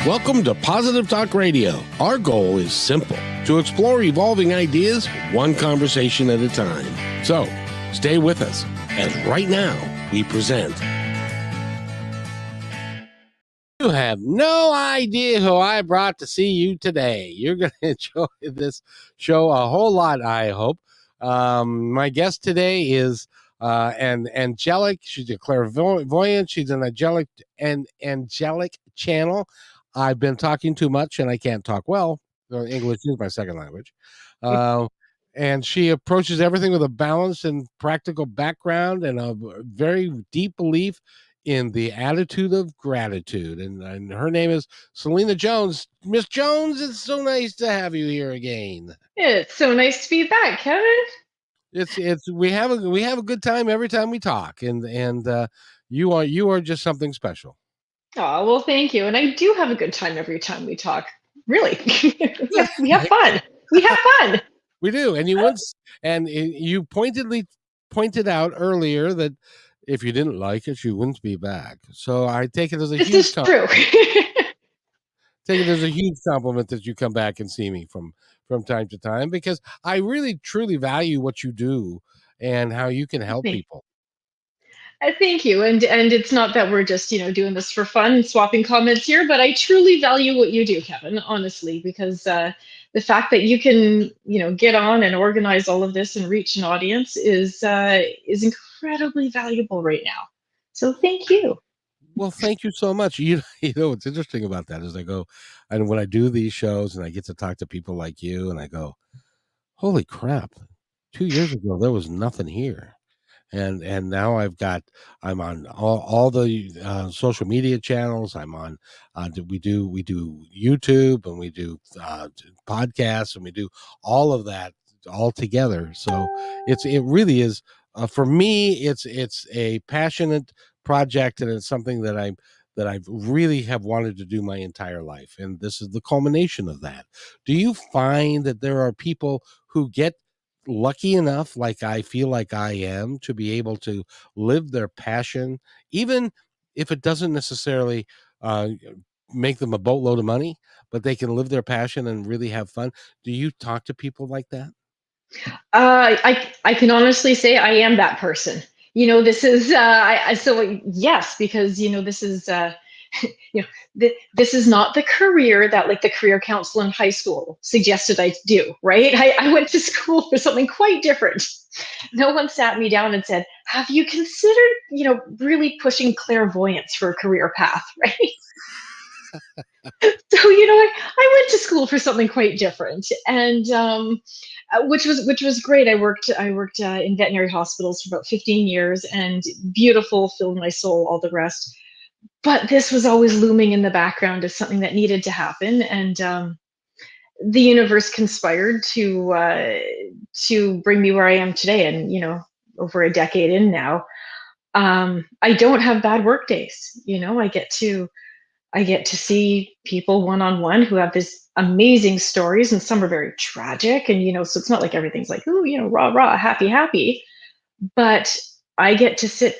Welcome to Positive Talk Radio. Our goal is simple: to explore evolving ideas one conversation at a time. So, stay with us as right now we present. You have no idea who I brought to see you today. You're going to enjoy this show a whole lot, I hope. My guest today is an angelic. She's a clairvoyant. She's an angelic channel. I've been talking too much and I can't talk well. English is my second language. And she approaches everything with a balanced and practical background and a very deep belief in the attitude of gratitude. And her name is Selena Jones. Miss Jones, it's so nice to have you here again. It's so nice to be back, Kevin. We have a good time every time we talk, and you are just something special. Oh, well, thank you. And I do have a good time every time we talk. Really. we have fun. We have fun. We do. And you pointed out earlier that if you didn't like it, you wouldn't be back. So I take it as a huge compliment. True. Take it as a huge compliment that you come back and see me from time to time, because I really truly value what you do and how you can help people. Thank you. And it's not that we're just, doing this for fun, swapping comments here, but I truly value what you do, Kevin, honestly, because the fact that you can, get on and organize all of this and reach an audience is incredibly valuable right now. So thank you. Well, thank you so much. You know, what's interesting about that is I go, and when I do these shows and I get to talk to people like you, and I go, holy crap, 2 years ago, there was nothing here. And now I'm on all the social media channels. I'm on, we do YouTube, and we do podcasts, and we do all of that all together. So it really is, for me, it's a passionate project, and it's something that I really have wanted to do my entire life. And this is the culmination of that. Do you find that there are people who get lucky enough, like I feel like I am, to be able to live their passion, even if it doesn't necessarily make them a boatload of money, but they can live their passion and really have fun? Do you talk to people like that? I can honestly say I am that person. This is so yes, because this is this is not the career that like the career counselor in high school suggested I do, right? I went to school for something quite different. No one sat me down and said, have you considered, really pushing clairvoyance for a career path, right? So I went to school for something quite different, and which was great. I worked in veterinary hospitals for about 15 years, and beautiful, filled my soul, all the rest. But this was always looming in the background as something that needed to happen, and the universe conspired to bring me where I am today. And over a decade in now, I don't have bad work days. I get to see people one-on-one who have this amazing stories, and some are very tragic. And, so it's not like everything's like, ooh, rah, rah, happy, happy. But I get to sit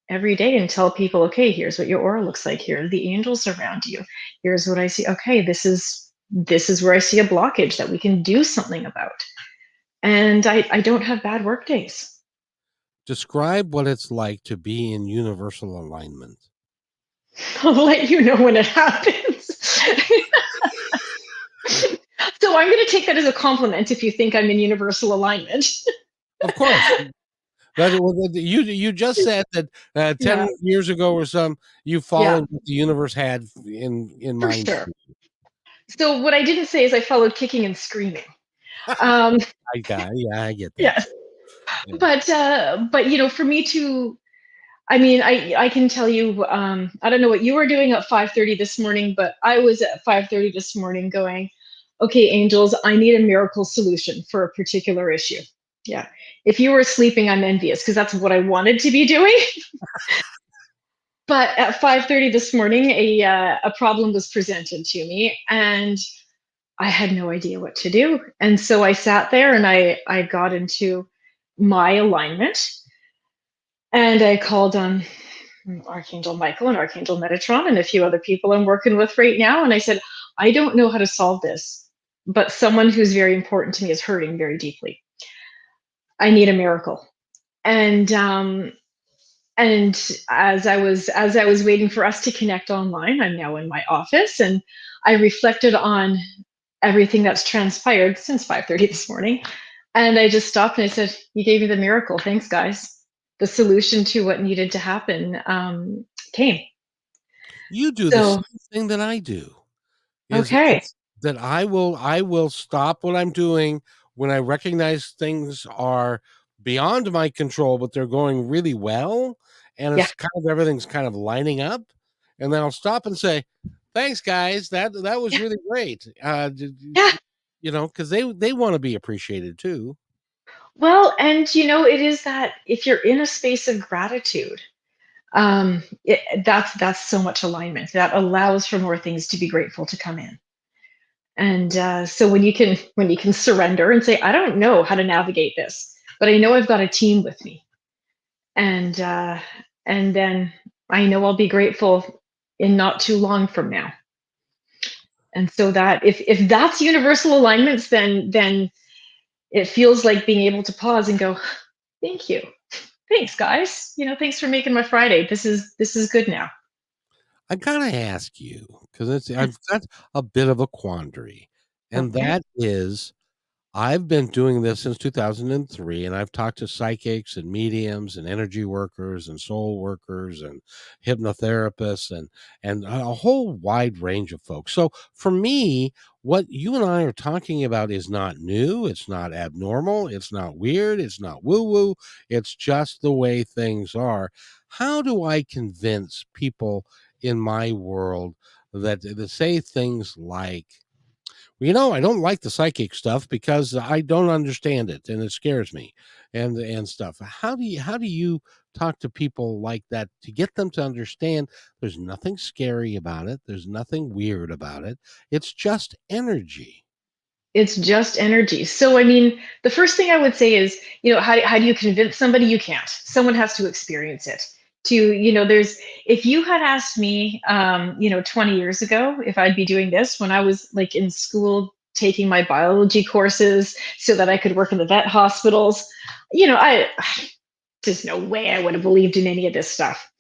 every day and tell people, okay, here's what your aura looks like. Here are the angels around you. Here's what I see. Okay, this is where I see a blockage that we can do something about. And I don't have bad work days. Describe what it's like to be in universal alignment. I'll let you know when it happens. So I'm going to take that as a compliment if you think I'm in universal alignment. Of course. But you just said that 10 years ago or some, you followed what the universe had in mind. Sure. So what I didn't say is I followed kicking and screaming. I get that. Yes. Yeah. But for me to, I can tell you, I don't know what you were doing at 5:30 this morning, but I was at 5:30 this morning going, okay, angels, I need a miracle solution for a particular issue. Yeah. If you were sleeping, I'm envious, because that's what I wanted to be doing. But at 5:30 this morning, a problem was presented to me, and I had no idea what to do. And so I sat there and I got into my alignment, and I called on Archangel Michael and Archangel Metatron and a few other people I'm working with right now. And I said, I don't know how to solve this, but someone who's very important to me is hurting very deeply. I need a miracle. And as I was waiting for us to connect online, I'm now in my office and I reflected on everything that's transpired since 5:30 this morning. And I just stopped and I said, "You gave me the miracle. Thanks, guys." The solution to what needed to happen came. You do the So, same thing that I do. Is okay. it's that I will stop what I'm doing when I recognize things are beyond my control, but they're going really well, and Yeah. it's kind of everything's kind of lining up, and then I'll stop and say, "Thanks, guys. That was Yeah. really great." Yeah. Because they wanna be appreciated too. Well, and it is that if you're in a space of gratitude, that's so much alignment that allows for more things to be grateful to come in. And so when you can surrender and say, I don't know how to navigate this, but I know I've got a team with me, and then I know I'll be grateful in not too long from now. And so that if that's universal alignments, then it feels like being able to pause and go, thank you, thanks guys, thanks for making my Friday. This is good now. I gotta ask you because I've got a bit of a quandary, and Okay. that is I've been doing this since 2003, and I've talked to psychics and mediums and energy workers and soul workers and hypnotherapists and a whole wide range of folks. So for me, what you and I are talking about is not new, it's not abnormal, it's not weird, it's not woo-woo, it's just the way things are. How do I convince people in my world that say things like, I don't like the psychic stuff because I don't understand it and it scares me and stuff. How do you talk to people like that to get them to understand there's nothing scary about it, there's nothing weird about it. It's just energy. It's just energy. So, I mean, the first thing I would say is, how do you convince somebody? You can't. Someone has to experience it. If you had asked me, 20 years ago, if I'd be doing this when I was like in school taking my biology courses so that I could work in the vet hospitals, there's no way I would have believed in any of this stuff.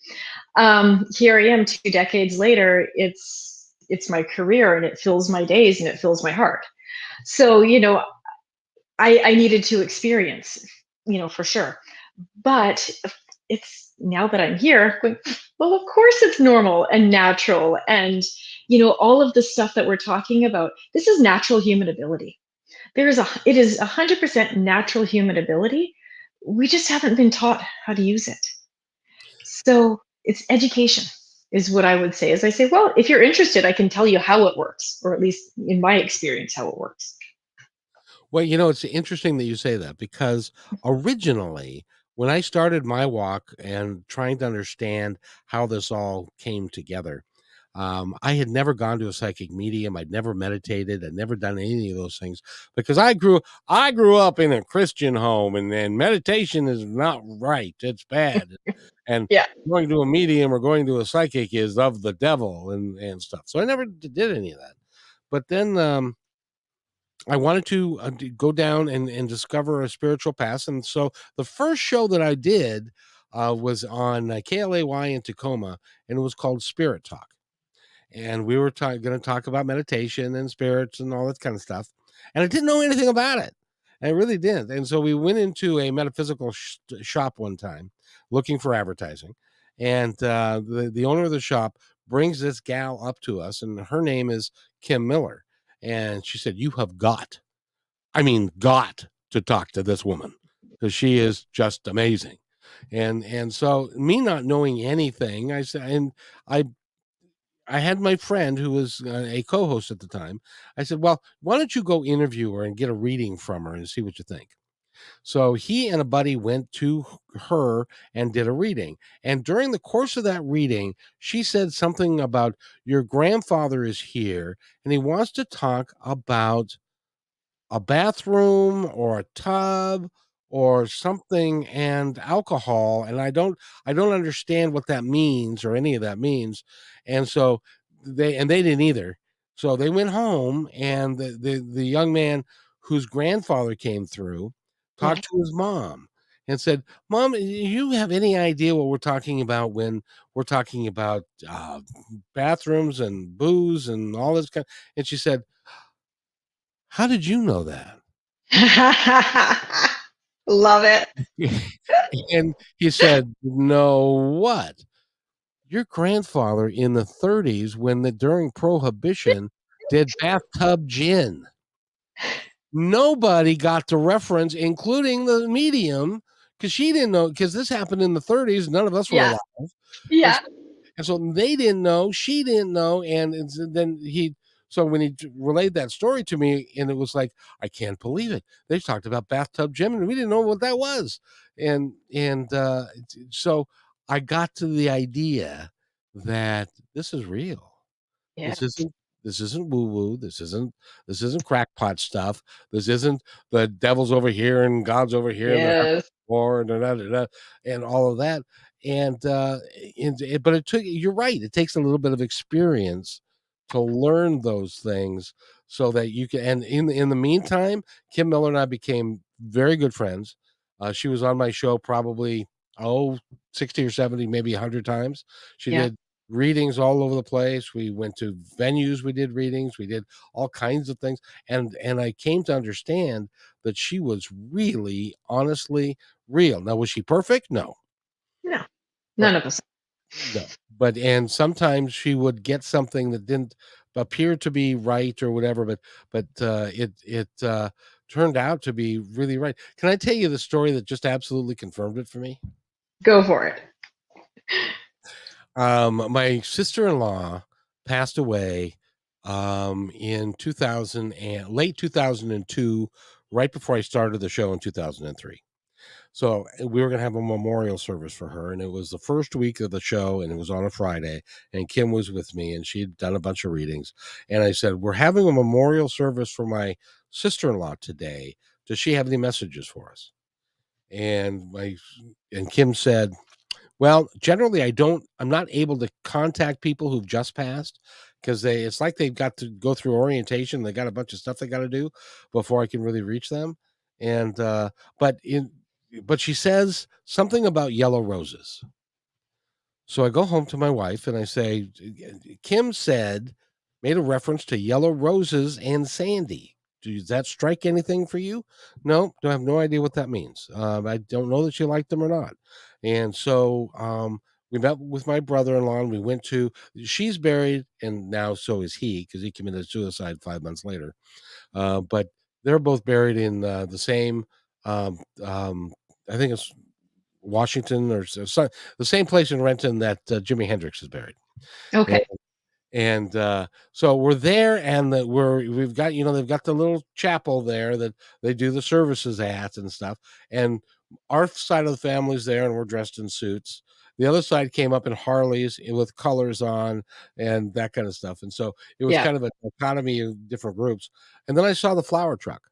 Here I am 2 decades later. It's my career and it fills my days and it fills my heart. So, I needed to experience, for sure. But it's now that I'm here, going, well, of course it's normal and natural. And, all of the stuff that we're talking about, this is natural human ability. It is 100% natural human ability. We just haven't been taught how to use it. So it's education is what I would say. As I say, well, if you're interested, I can tell you how it works, or at least in my experience, how it works. Well, it's interesting that you say that because originally, when I started my walk and trying to understand how this all came together, I had never gone to a psychic medium. I'd never meditated. I'd never done any of those things because I grew up in a Christian home, and meditation is not right. It's bad, and Yeah. going to a medium or going to a psychic is of the devil and stuff. So I never did any of that. But then I wanted to go down and discover a spiritual path. And so the first show that I did was on KLAY in Tacoma, and it was called Spirit Talk. And we were going to talk about meditation and spirits and all that kind of stuff. And I didn't know anything about it. I really didn't. And so we went into a metaphysical shop one time looking for advertising. And the owner of the shop brings this gal up to us, and her name is Kim Miller. And she said, "You have got to talk to this woman because she is just amazing." And so me not knowing anything, I said, and I had my friend who was a co-host at the time. I said, "Well, why don't you go interview her and get a reading from her and see what you think?" So he and a buddy went to her and did a reading. And during the course of that reading, she said something about, "Your grandfather is here and he wants to talk about a bathroom or a tub or something and alcohol, and I don't understand what that means or any of that means. And so they didn't either. So they went home, and the young man whose grandfather came through Yeah. talked to his mom and said, "Mom, you have any idea what we're talking about when we're talking about bathrooms and booze and all this kind?" And she said, "How did you know that?" Love it. And he said, "No, what? Your grandfather in the '30s, when the during Prohibition, did bathtub gin. Nobody got the reference, including the medium, because she didn't know, because this happened in the '30s, none of us were Yeah. alive, and Yeah. and so they didn't know, she didn't know, and then he so when he relayed that story to me, and it was like, I can't believe it. They talked about bathtub gym, and we didn't know what that was. So I got to the idea that this is real. Yeah. This isn't this isn't woo-woo. This isn't crackpot stuff. This isn't the devil's over here and God's over here and they're having Yes. war and da, da, da, da, and all of that. But it took, you're right, it takes a little bit of experience to learn those things so that you can, and in the meantime, Kim Miller and I became very good friends. She was on my show probably, oh, 60 or 70, maybe 100 times. She Yeah. did readings all over the place. We went to venues, we did readings, we did all kinds of things. And I came to understand that she was really honestly real. Now, was she perfect? No. No. But None of us. no. But and sometimes she would get something that didn't appear to be right or whatever, but it turned out to be really right. Can I tell you the story that just absolutely confirmed it for me? Go for it. My sister-in-law passed away in 2000 and late 2002, right before I started the show in 2003. So we were going to have a memorial service for her, and it was the first week of the show, and it was on a Friday. And Kim was with me, and she'd done a bunch of readings. And I said, "We're having a memorial service for my sister-in-law today. Does she have any messages for us?" And my and Kim said, well, generally, I'm not able to contact people who've just passed because it's like they've got to go through orientation. They got a bunch of stuff they got to do before I can really reach them. And, but but she says something about yellow roses. So I go home to my wife and I say, Kim said, made a reference to yellow roses and Sandy. Does that strike anything for you? No, I have no idea what that means. I don't know that you like them or not. And so we met with my brother-in-law and we went to, she's buried, and now so is he because he committed suicide 5 months later. But they're both buried in the same, um, um, I think it's Washington the same place in Renton that Jimi Hendrix is buried. And, Okay. so we're there, and we've got, they've got the little chapel there that they do the services at and stuff. And our side of the family's there, and we're dressed in suits. The other side came up in Harleys with colors on and that kind of stuff. And so it was Yeah. kind of a economy of different groups. And then I saw the flower truck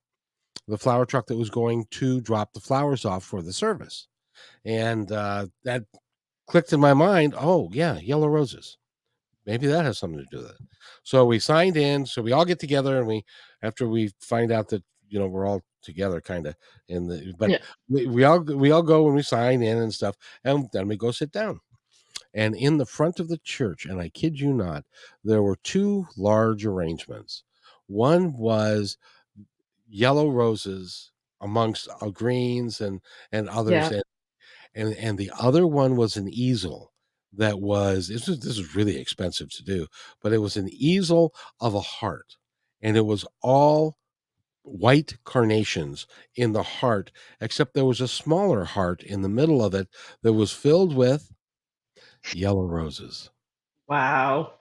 that was going to drop the flowers off for the service. And that clicked in my mind. Oh, yeah, yellow roses. Maybe that has something to do with it. So we signed in. So we all get together, and after we find out that we're all together, kind of. But Yeah. we all go and we sign in and stuff, and then we go sit down. And in the front of the church, and I kid you not, there were two large arrangements. One was yellow roses amongst greens and others, Yeah. and the other one was an easel that was this was really expensive to do, but it was an easel of a heart, and it was all white carnations in the heart, except there was a smaller heart in the middle of it that was filled with yellow roses. Wow.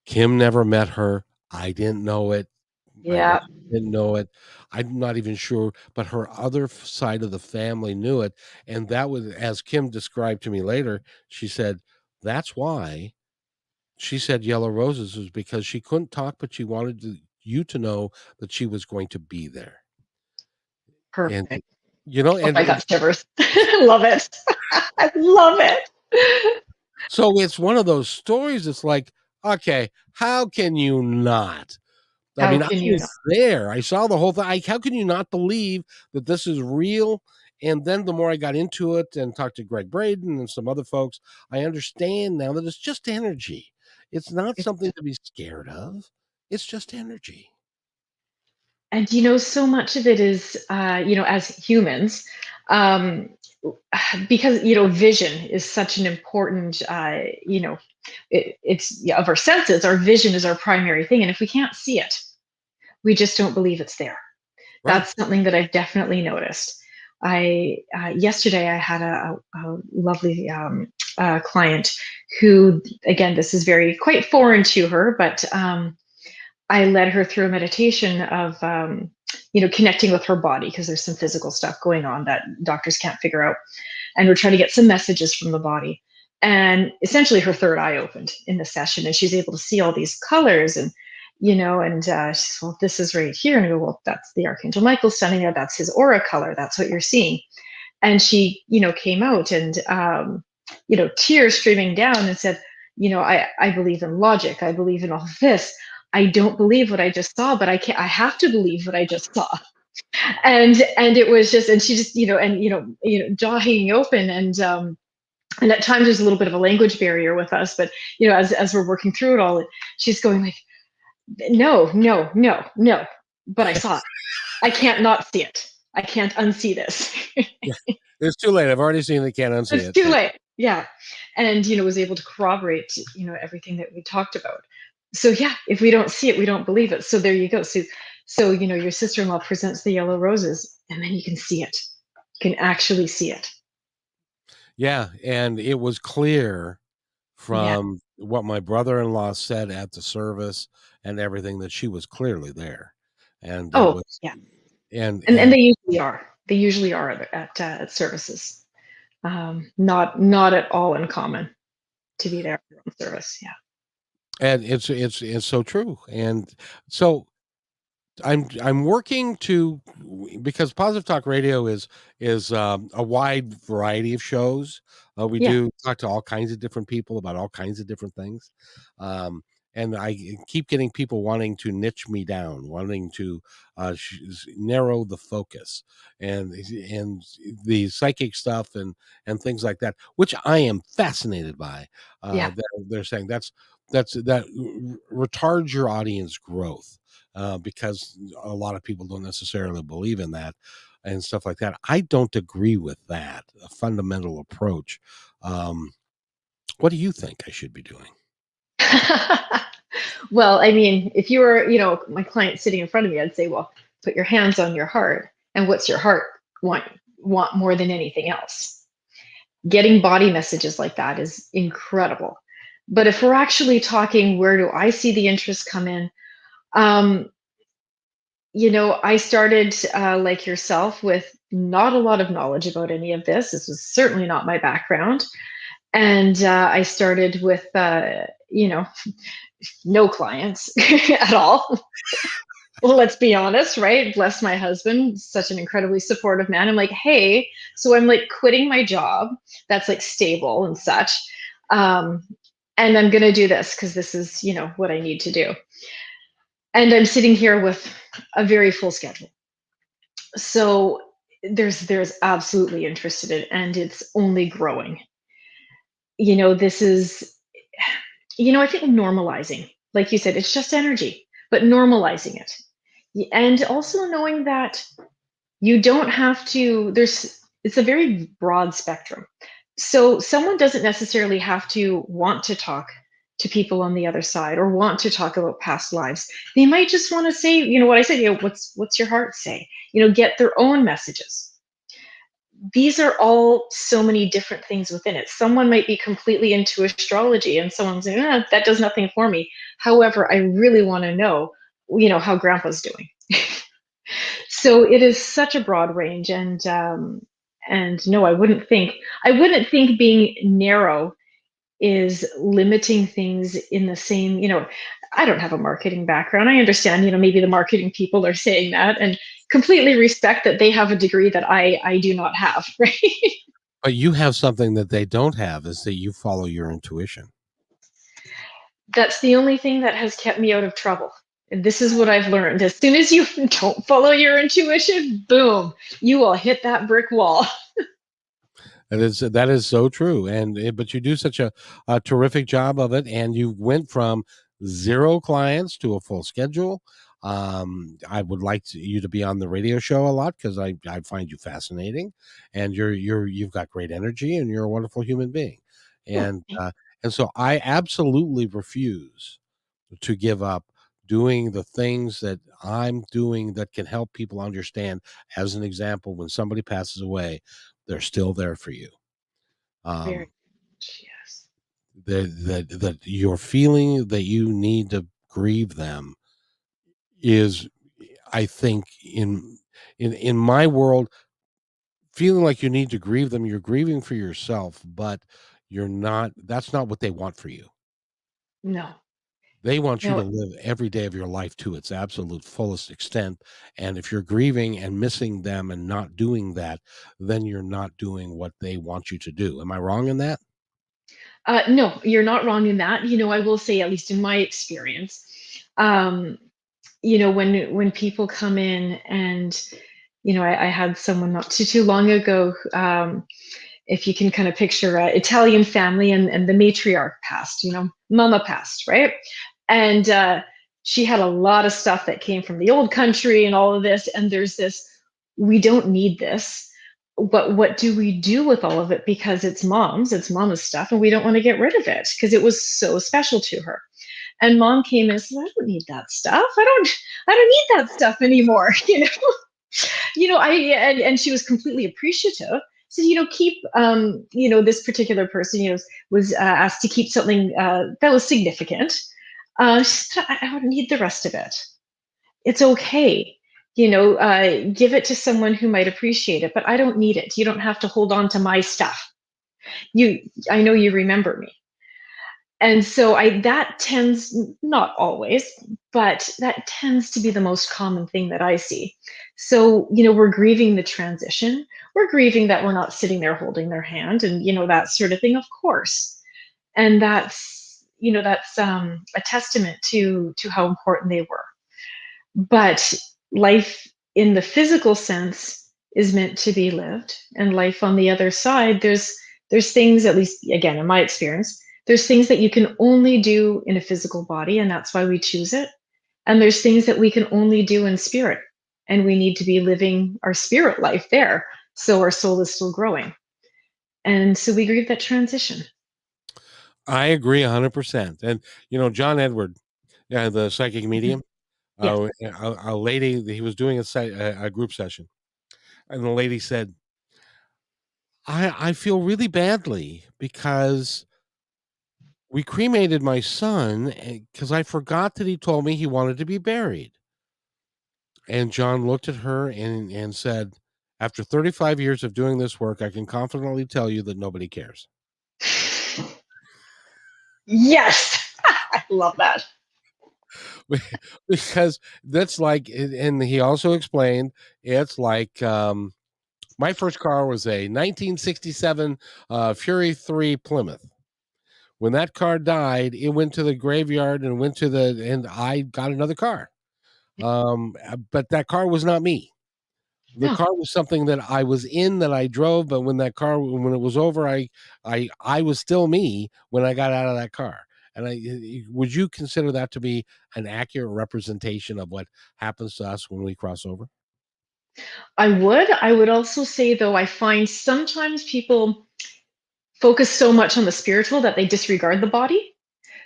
Kim never met her. I didn't know it. My wife Yeah. didn't know it. I'm not even sure, but her other side of the family knew it. And that was, as Kim described to me later, she said, that's why she said yellow roses was because she couldn't talk, but she wanted you to know that she was going to be there. And Perfect. Oh, and I got shivers. Love it. I love it. so it's one of those stories. It's like, okay, how can you not? I How mean, I can you not? was there. I saw the whole thing. How can you not believe that this is real? And then the more I got into it and talked to Greg Braden and some other folks, I understand now that it's just energy. It's not something to be scared of. It's just energy. And so much of it is, as humans, um, because vision is such an important, it's yeah, of our senses. Our vision is our primary thing, and if we can't see it, we just don't believe it's there. Right. That's something that I've definitely noticed. I Yesterday I had a lovely client who, again, this is very quite foreign to her, but I led her through a meditation of, connecting with her body because there's some physical stuff going on that doctors can't figure out. And we're trying to get some messages from the body. And essentially, her third eye opened in the session, and she's able to see all these colors and she's, well, this is right here. And I go, well, that's the Archangel Michael standing there. That's his aura color. That's what you're seeing. And she, came out and, tears streaming down and said, I believe in logic. I believe in all this. I don't believe what I just saw, but I have to believe what I just saw. And it was just, and she just, jaw hanging open. And at times there's a little bit of a language barrier with us, but, as we're working through it all, she's going like, no, no, no, no, but I saw it. I can't not see it. I can't unsee this. Yeah. It's too late. I've already seen it. Can't unsee It's it. too So late. Yeah. And, was able to corroborate, everything that we talked about. So yeah, if we don't see it, we don't believe it. So there you go. So, your sister-in-law presents the yellow roses and then you can see it. You can actually see it. yeah, and it was clear Yeah. from what my brother-in-law said at the service and everything that she was clearly there. And it Oh, was yeah. And and they usually are. They usually are at services. Not at all uncommon to be there on service. Yeah. it's so true. And so I'm working to because Positive Talk Radio is a wide variety of shows. We Yeah. do talk to all kinds of different people about all kinds of different things, um, and I keep getting people wanting to niche me down, wanting to narrow the focus and the psychic stuff and things like that, which I am fascinated by. Yeah. They're saying that retards your audience growth because a lot of people don't necessarily believe in that and stuff like that. I don't agree with that, a fundamental approach. Um, what do you think I should be doing? Well, I mean, if you were, my client sitting in front of me, I'd say, well, put your hands on your heart. And what's your heart want want more than anything else? Getting body messages like that is incredible. But if we're actually talking, where do I see the interest come in? Um, I started like yourself with not a lot of knowledge about any of this. This was certainly not my background. And I started with, no clients at all. Well, let's be honest, right? Bless my husband, such an incredibly supportive man. I'm like, hey, so I'm like quitting my job that's like stable and such. Um, and I'm going to do this because this is, what I need to do. And I'm sitting here with a very full schedule. So there's absolutely interest in it and it's only growing. This is, I think normalizing, like you said, it's just energy, but normalizing it. And also knowing that you don't have to, it's a very broad spectrum. So someone doesn't necessarily have to want to talk to people on the other side or want to talk about past lives. They might just want to say, what I said, what's your heart say? Get their own messages. These are all so many different things within it. Someone might be completely into astrology and someone's saying, that does nothing for me. However, I really want to know, how grandpa's doing. So it is such a broad range. And no, I wouldn't think being narrow is limiting things in the same. I don't have a marketing background. I understand, maybe the marketing people are saying that and completely respect that they have a degree that I do not have, right? But you have something that they don't have, is that you follow your intuition. That's the only thing that has kept me out of trouble. And this is what I've learned. As soon as you don't follow your intuition, boom, you will hit that brick wall. That is so true, and but you do such a terrific job of it, and you went from 0 clients to a full schedule. I would like you to be on the radio show a lot because I find you fascinating, and you've got great energy, and you're a wonderful human being, Oh, and so I absolutely refuse to give up doing the things that I'm doing that can help people understand. As an example, when somebody passes away, they're still there for you. very um much, yes. that your feeling that you need to grieve them is, I think, in my world, feeling like you need to grieve them, you're grieving for yourself, but you're not, that's not what they want for you. No, They want you to no. live every day of your life to its absolute fullest extent, and if you're grieving and missing them and not doing that, then you're not doing what they want you to do. Am I wrong in that? No, you're not wrong in that. I will say, at least in my experience, um, when people come in and, I had someone not too long ago, if you can kind of picture a Italian family, and the matriarch passed, mama passed, right? And she had a lot of stuff that came from the old country and all of this. And there's this, we don't need this. But what do we do with all of it? Because it's mama's stuff, and we don't want to get rid of it because it was so special to her. And mom came and said, I don't need that stuff. I don't need that stuff anymore. And she was completely appreciative. So, keep, this particular person, was asked to keep something that was significant. She said, I don't need the rest of it. It's okay. Give it to someone who might appreciate it, but I don't need it. You don't have to hold on to my stuff. You, I know you remember me. And so that tends, not always, but that tends to be the most common thing that I see. So, we're grieving the transition. We're grieving that we're not sitting there holding their hand, and, that sort of thing, of course. And that's a testament to how important they were. But life in the physical sense is meant to be lived, and life on the other side, there's things, at least again in my experience, there's things that you can only do in a physical body, and that's why we choose it. And there's things that we can only do in spirit, and we need to be living our spirit life there, so our soul is still growing. And so we grieve that transition. I agree 100%. And John Edward, yeah, the psychic Mhm. medium, Yes. a lady, he was doing a group session, and the lady said, I feel really badly because we cremated my son because I forgot that he told me he wanted to be buried. And John looked at her and said, after 35 years of doing this work, I can confidently tell you that nobody cares. Yes. I love that. Because that's like, and he also explained, it's like, my first car was a 1967 Fury 3 Plymouth. When that car died, it went to the graveyard and and I got another car. But that car was not me. The No. car was something that I was in, that I drove, but when it was over, I was still me when I got out of that car. And would you consider that to be an accurate representation of what happens to us when we cross over? I would also say, though, I find sometimes people focus so much on the spiritual that they disregard the body.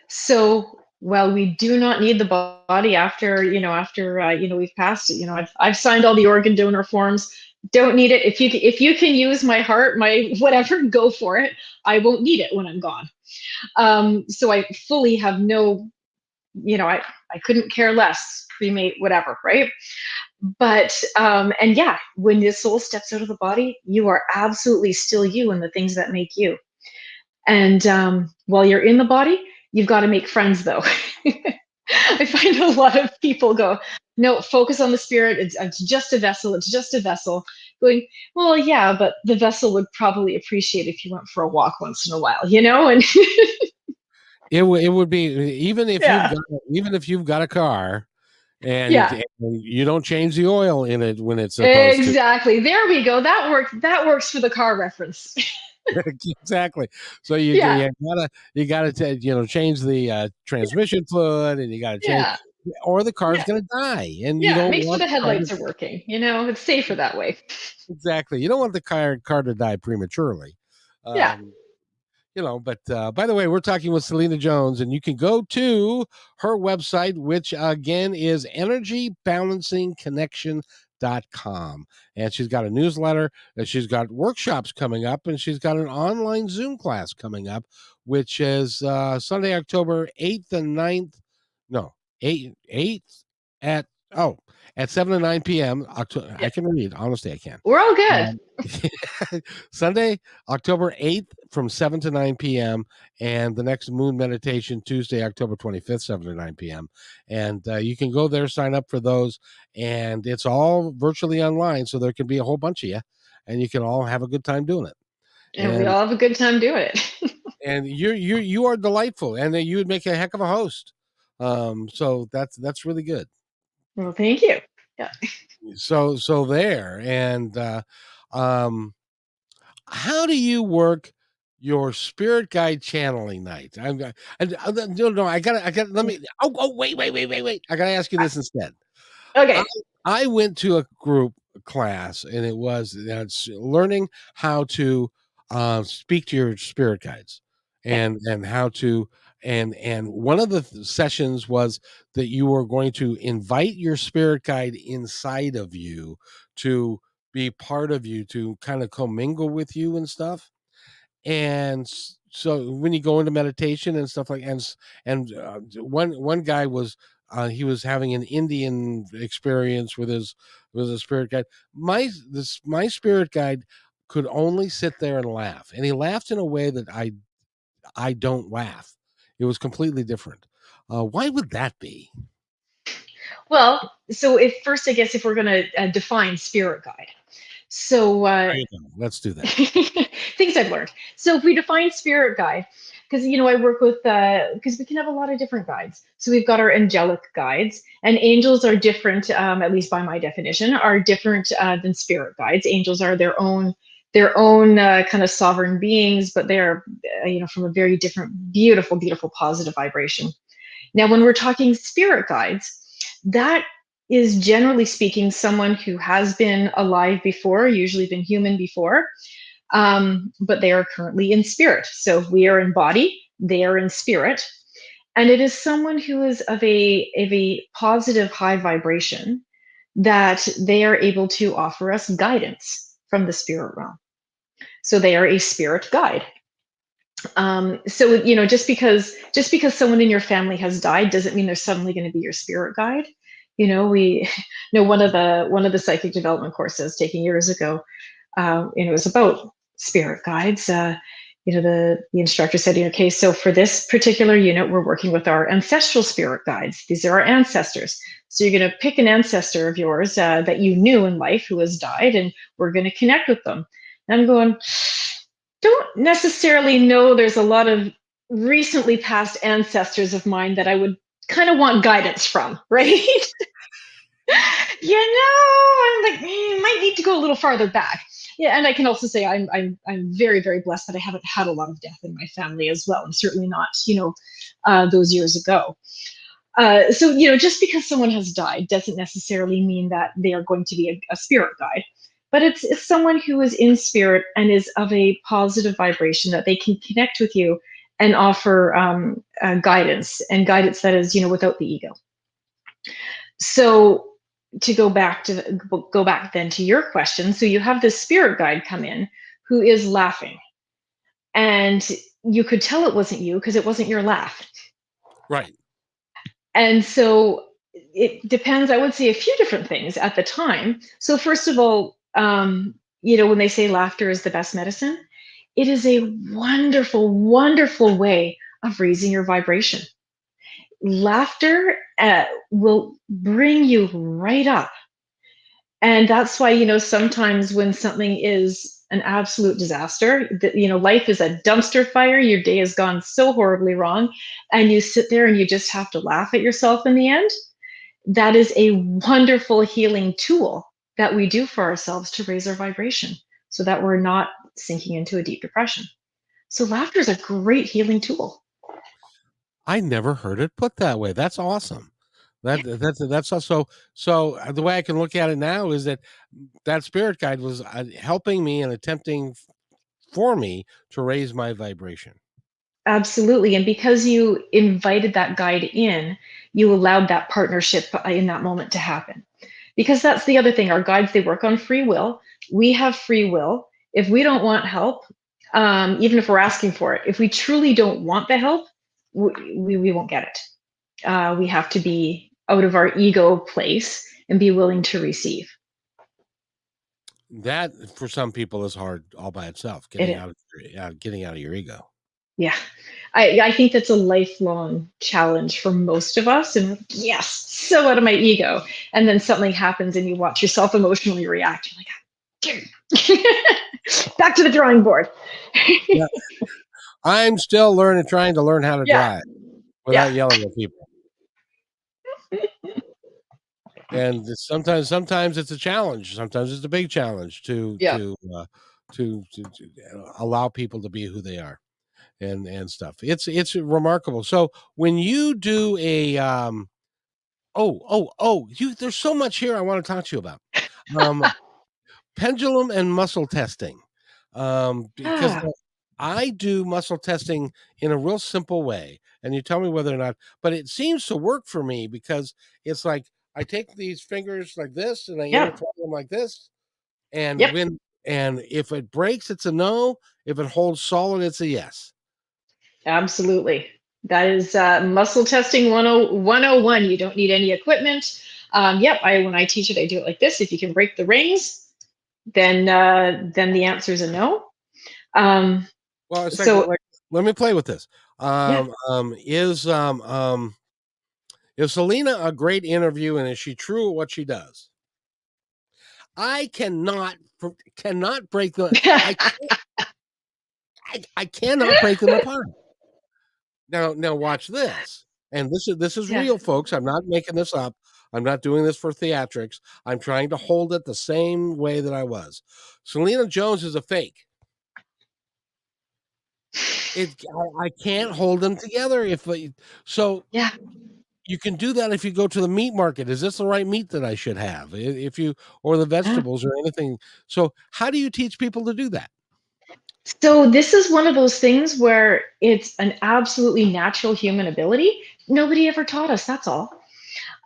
So, while we do not need the body after we've passed it, I've signed all the organ donor forms. Don't need it. If you can use my heart, my whatever, go for it. I won't need it when I'm gone. So I fully have no, I couldn't care less, cremate, whatever, right? But and yeah, when the soul steps out of the body, you are absolutely still you and the things that make you. And while you're in the body, you've got to make friends, though. I find a lot of people go, no, focus on the spirit. It's just a vessel. It's just a vessel. Going, well, yeah, but the vessel would probably appreciate if you went for a walk once in a while, you know? And It would be even if yeah, you've got a car and yeah, you don't change the oil in it when it's supposed to. exactly. There we go. That worked. That works for the car reference. Exactly. So Yeah, you gotta change the transmission fluid, and you gotta change, yeah, or the car's yeah, gonna die, and you yeah. don't Make sure want the the car to. headlights are working. You know, it's safer that way. Exactly. You don't want the car to die prematurely. Yeah. Um, but by the way, we're talking with Selena Jones, and you can go to her website, which again is energybalancingconnection.com. And she's got a newsletter, and she's got workshops coming up, and she's got an online Zoom class coming up, which is Sunday, October 8th and 9th. No, 8th at, oh, at 7 to 9 p.m. Yeah. I can read. Honestly, I can. We're all good. Um, Sunday, October 8th from 7 to 9 p.m. And the next moon meditation, Tuesday, October 25th, 7 to 9 p.m. And you can go there, sign up for those. And it's all virtually online. So there can be a whole bunch of you, and you can all have a good time doing it. And we And all have a good time doing it. you are delightful, and you would make a heck of a host. So that's really good. Well, thank you. Yeah. So there. And um how do you work your spirit guide channeling night? No, I got let me. Oh, wait. I gotta ask you this instead. I Okay. I went to a group class, and it's learning how to speak to your spirit guides, Okay. and how to, and one of the sessions was that you were going to invite your spirit guide inside of you to be part of you, to kind of commingle with you and stuff. And so when you go into meditation and stuff like, and one guy was he was having an Indian experience with his spirit guide. My spirit guide could only sit there and laugh, and he laughed in a way that I don't laugh. It was completely different. Why would that be? Well, so if first, I guess if we're going to define spirit guide, so There you go. Let's do that. things I've learned. So if we define spirit guide, because I work with because we can have a lot of different guides. So we've got our angelic guides, and angels are different, at least by my definition, are different than spirit guides. Angels are their own kind of sovereign beings, but they are from a very different, beautiful, beautiful, positive vibration. Now, when we're talking spirit guides, that is generally speaking someone who has been alive before, usually been human before, but they are currently in spirit. So we are in body, they are in spirit. And it is someone who is of a positive high vibration that they are able to offer us guidance from the spirit realm. So they are a spirit guide. So just because someone in your family has died doesn't mean they're suddenly going to be your spirit guide. We know one of the psychic development courses taken years ago. It was about spirit guides. The instructor said, okay, so for this particular unit, we're working with our ancestral spirit guides. These are our ancestors. So you're going to pick an ancestor of yours that you knew in life who has died, and we're going to connect with them. And I'm going, don't necessarily know there's a lot of recently passed ancestors of mine that I would kind of want guidance from, right? I'm like, might need to go a little farther back. Yeah, and I can also say I'm very, very blessed that I haven't had a lot of death in my family as well, and certainly not those years ago. So just because someone has died doesn't necessarily mean that they are going to be a spirit guide, but it's someone who is in spirit and is of a positive vibration that they can connect with you and offer guidance, and guidance that is without the ego. So to go back then to your question, so you have this spirit guide come in who is laughing, and you could tell it wasn't you because it wasn't your laugh. Right. And so it depends, I would say, a few different things at the time. So first of all, when they say laughter is the best medicine, it is a wonderful, wonderful way of raising your vibration. Laughter will bring you right up. And that's why, sometimes when something is an absolute disaster, life is a dumpster fire, your day has gone so horribly wrong, and you sit there and you just have to laugh at yourself in the end. That is a wonderful healing tool that we do for ourselves to raise our vibration so that we're not sinking into a deep depression. So laughter is a great healing tool. I never heard it put that way. That's awesome. That's also so the way I can look at it now is that that spirit guide was helping me and attempting for me to raise my vibration. Absolutely. And because you invited that guide in, you allowed that partnership in that moment to happen. Because that's the other thing. Our guides, they work on free will. We have free will. If we don't want help, even if we're asking for it, if we truly don't want the help, we won't get it. We have to be out of our ego place and be willing to receive That for some people is hard all by itself, it. getting out of your ego. Yeah. I think that's a lifelong challenge for most of us. And yes, so out of my ego. And then something happens and you watch yourself emotionally react. You're like, "Dude." Back to the drawing board. Yeah. I'm still trying to learn how to Yeah. drive Yeah. without yelling at people. And sometimes it's a challenge. Sometimes it's a big challenge Yeah. to allow people to be who they are and stuff. It's remarkable. So when you do a you there's so much here I want to talk to you about. Um Pendulum and muscle testing. Because Ah, I do muscle testing in a real simple way, and you tell me whether or not, but it seems to work for me because it's like I take these fingers like this and I yep. intertwine them like this, and Yep. if it breaks, it's a no. If it holds solid, it's a yes. Absolutely. That is muscle testing 101. You don't need any equipment. Yep. When I teach it, I do it like this. If you can break the rings, then the answer is a no. Um, Well, it's so like let me play with this. yeah, Um, um, is um, um, is Selena a great interview, and is she true at what she does? I cannot break the I cannot break them apart. Now watch this. And this is yeah, real, folks. I'm not making this up. I'm not doing this for theatrics. I'm trying to hold it the same way that I was. Selena Jones is a fake. I can't hold them together so yeah. you can do that if you go to the meat market. Is this the right meat that I should have? If you or the Yeah. vegetables or anything. So how do you teach people to do that? So this is one of those things where it's an absolutely natural human ability. Nobody ever taught us. That's all.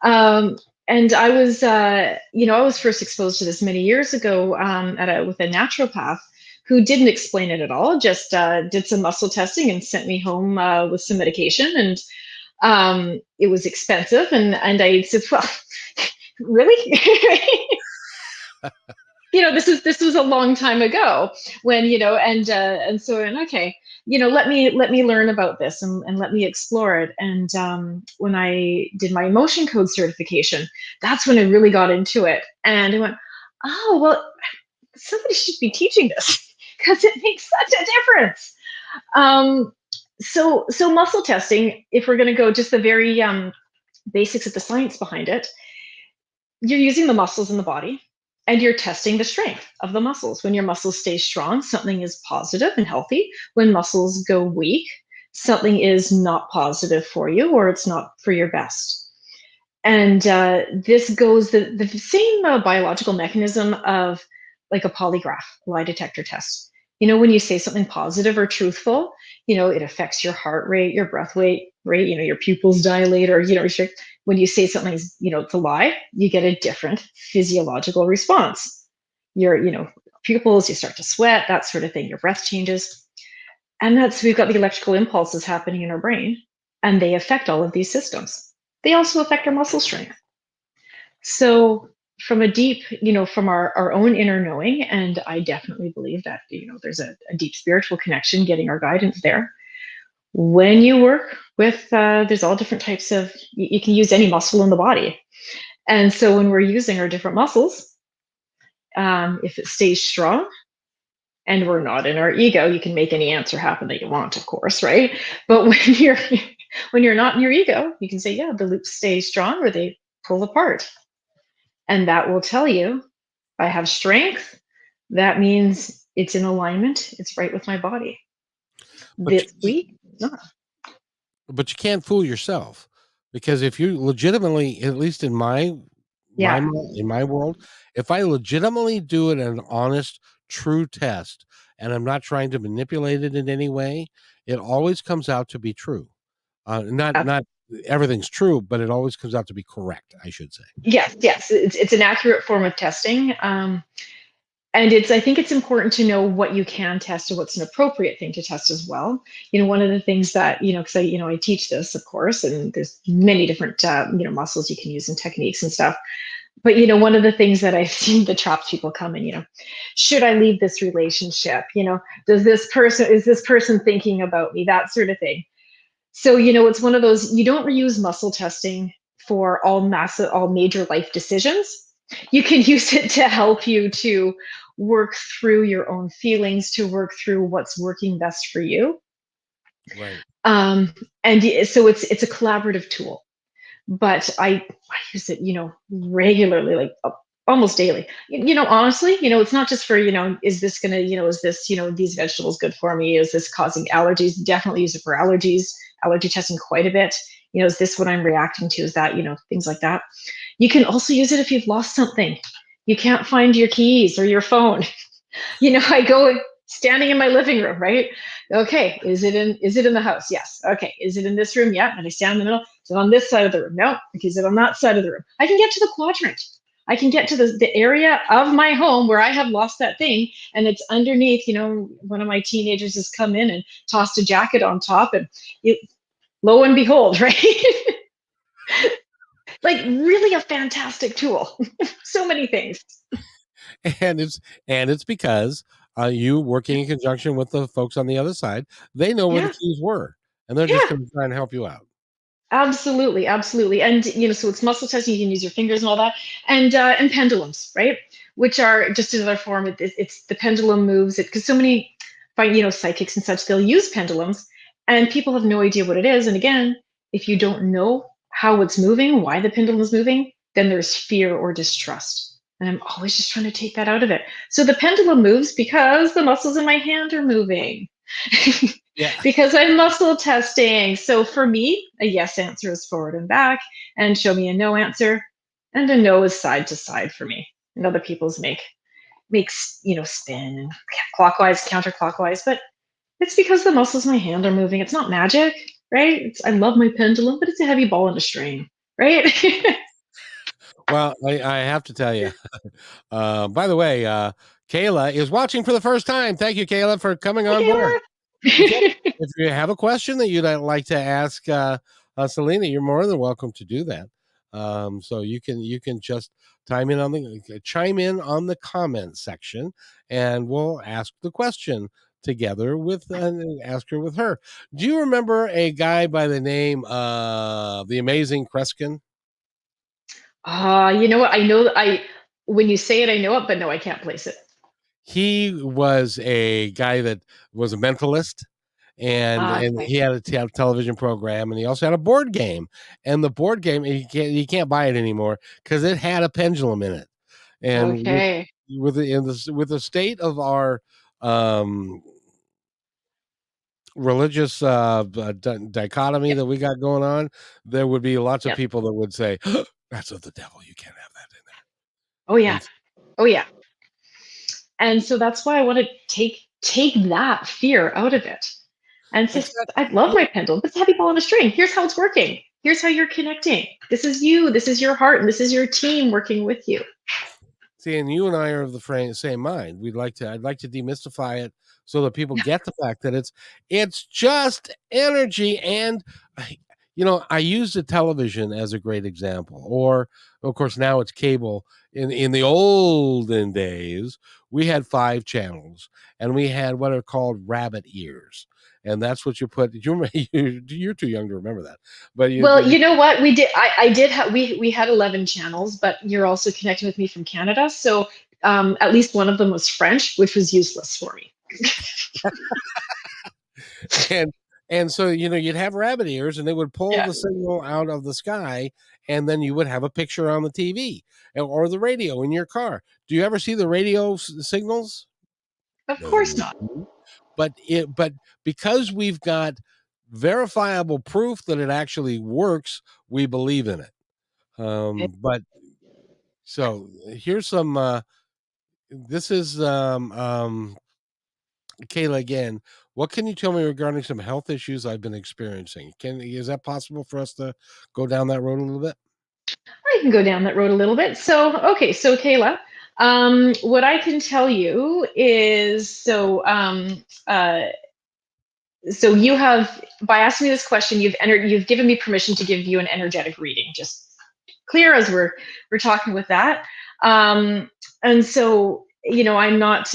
Um, and I was first exposed to this many years ago with a naturopath who didn't explain it at all. Just did some muscle testing and sent me home with some medication, and it was expensive. And I said, well, really? This was a long time ago when and so and okay, let me learn about this and let me explore it. And when I did my emotion code certification, that's when I really got into it, and I went, oh well, somebody should be teaching this because it makes such a difference. Um, so muscle testing, if we're going to go just the very basics of the science behind it, you're using the muscles in the body and you're testing the strength of the muscles. When your muscles stay strong, something is positive and healthy. When muscles go weak, something is not positive for you or it's not for your best. And this goes the same biological mechanism of like a polygraph, lie detector test. When you say something positive or truthful, it affects your heart rate, your breath rate, your pupils dilate, or, restrict. When you say something's, to lie, you get a different physiological response. Your pupils, you start to sweat, that sort of thing. Your breath changes. And we've got the electrical impulses happening in our brain, and they affect all of these systems. They also affect our muscle strength. So from a deep, from our own inner knowing, and I definitely believe that, there's a deep spiritual connection getting our guidance there. When you work with, there's all different types of, you can use any muscle in the body. And so when we're using our different muscles, if it stays strong and we're not in our ego, you can make any answer happen that you want, of course, right? But when you're when you're not in your ego, you can say, yeah, the loops stay strong or they pull apart. And that will tell you if I have strength, that means it's in alignment, it's right with my body. But This week, not. but you can't fool yourself, because if you legitimately, at least in Yeah. in my world, if I legitimately do it an honest, true test, and I'm not trying to manipulate it in any way, it always comes out to be true. Not everything's true, but it always comes out to be correct, I should say. Yes, yes, it's an accurate form of testing, and I think it's important to know what you can test and what's an appropriate thing to test as well. One of the things that because I teach this, of course, and there's many different muscles you can use and techniques and stuff. But one of the things that I've seen the traps people come in, should I leave this relationship? Does this person is this person thinking about me? That sort of thing. So, it's one of those, you don't use muscle testing for all major life decisions. You can use it to help you to work through your own feelings, to work through what's working best for you. Right. Um, so it's a collaborative tool, but I use it, regularly, like almost daily. Honestly, it's not just for, is this gonna, is this, these vegetables good for me? Is this causing allergies? Definitely use it for allergies, allergy testing quite a bit. Is this what I'm reacting to? Is that, things like that. You can also use it if you've lost something. You can't find your keys or your phone. I go standing in my living room, right? Okay, is it in the house? Yes. Okay, is it in this room? Yeah. And I stand in the middle. Is it on this side of the room? No. Okay, is it on that side of the room? I can get to the quadrant. I can get to the area of my home where I have lost that thing, and it's underneath. One of my teenagers has come in and tossed a jacket on top, and it, lo and behold, right? Like really a fantastic tool. So many things. and it's because you working in conjunction with the folks on the other side, they know where the Yeah. keys were, and they're just Yeah. going to try and help you out. Absolutely, absolutely. And so it's muscle testing, you can use your fingers and all that. And pendulums, right? Which are just another form. It's the pendulum moves it, because so many psychics and such, they'll use pendulums and people have no idea what it is. And again, if you don't know how it's moving, why the pendulum is moving, then there's fear or distrust. And I'm always just trying to take that out of it. So the pendulum moves because the muscles in my hand are moving. Yeah. Because I'm muscle testing. So for me, a yes answer is forward and back, and show me a no answer, and a no is side to side for me. And other people's makes spin and clockwise, counterclockwise, but it's because the muscles in my hand are moving. It's not magic, right? I love my pendulum, but it's a heavy ball and a string, right? Well, I have to tell you, by the way, Kayla is watching for the first time. Thank you, Kayla, for coming Hi, on board. If you Kayla. if you have a question that you'd like to ask Selena, you're more than welcome to do that. So you can just chime in on the comment section, and we'll ask the question together with ask her with her. Do you remember a guy by the name of the Amazing Kreskin? You know what? I know that when you say it, I know it, but no, I can't place it. He was a guy that was a mentalist, and Okay. he had a television program, and he also had a board game. And the board game, you can't buy it anymore because it had a pendulum in it. And Okay. with the state of our um, religious dichotomy Yep. that we got going on, there would be lots of Yep. people that would say, "That's of the devil. You can't have that in Oh yeah. there." And Oh yeah. And so that's why I want to take that fear out of it. And say, I love exactly. my pendulum. It's a heavy ball on a string. Here's how it's working. Here's how you're connecting. This is you. This is your heart. And this is your team working with you. See, and you and I are of the same mind. I'd like to demystify it so that people get the fact that it's just energy. And I use the television as a great example. Or, of course, now it's cable. In the olden days, we had 5 channels, and we had what are called rabbit ears. and that's what you put. Do you remember? You're too young to remember that, but Well, you know what? We did. I did have. We had 11 channels, but you're also connecting with me from Canada, so at least one of them was French, which was useless for me. and and so you'd have rabbit ears, and they would pull Yeah, the signal out of the sky, and then you would have a picture on the TV or the radio in your car. Do you ever see the radio signals? of course No. not. But because we've got verifiable proof that it actually works, we believe in it. But so here's some. This is Kayla again. What can you tell me regarding some health issues I've been experiencing? Is that possible for us to go down that road a little bit? I can go down that road a little bit. So, okay, so Kayla, what I can tell you is so you have, by asking me this question, you've given me permission to give you an energetic reading, just clear as we're talking with that. And so, I'm not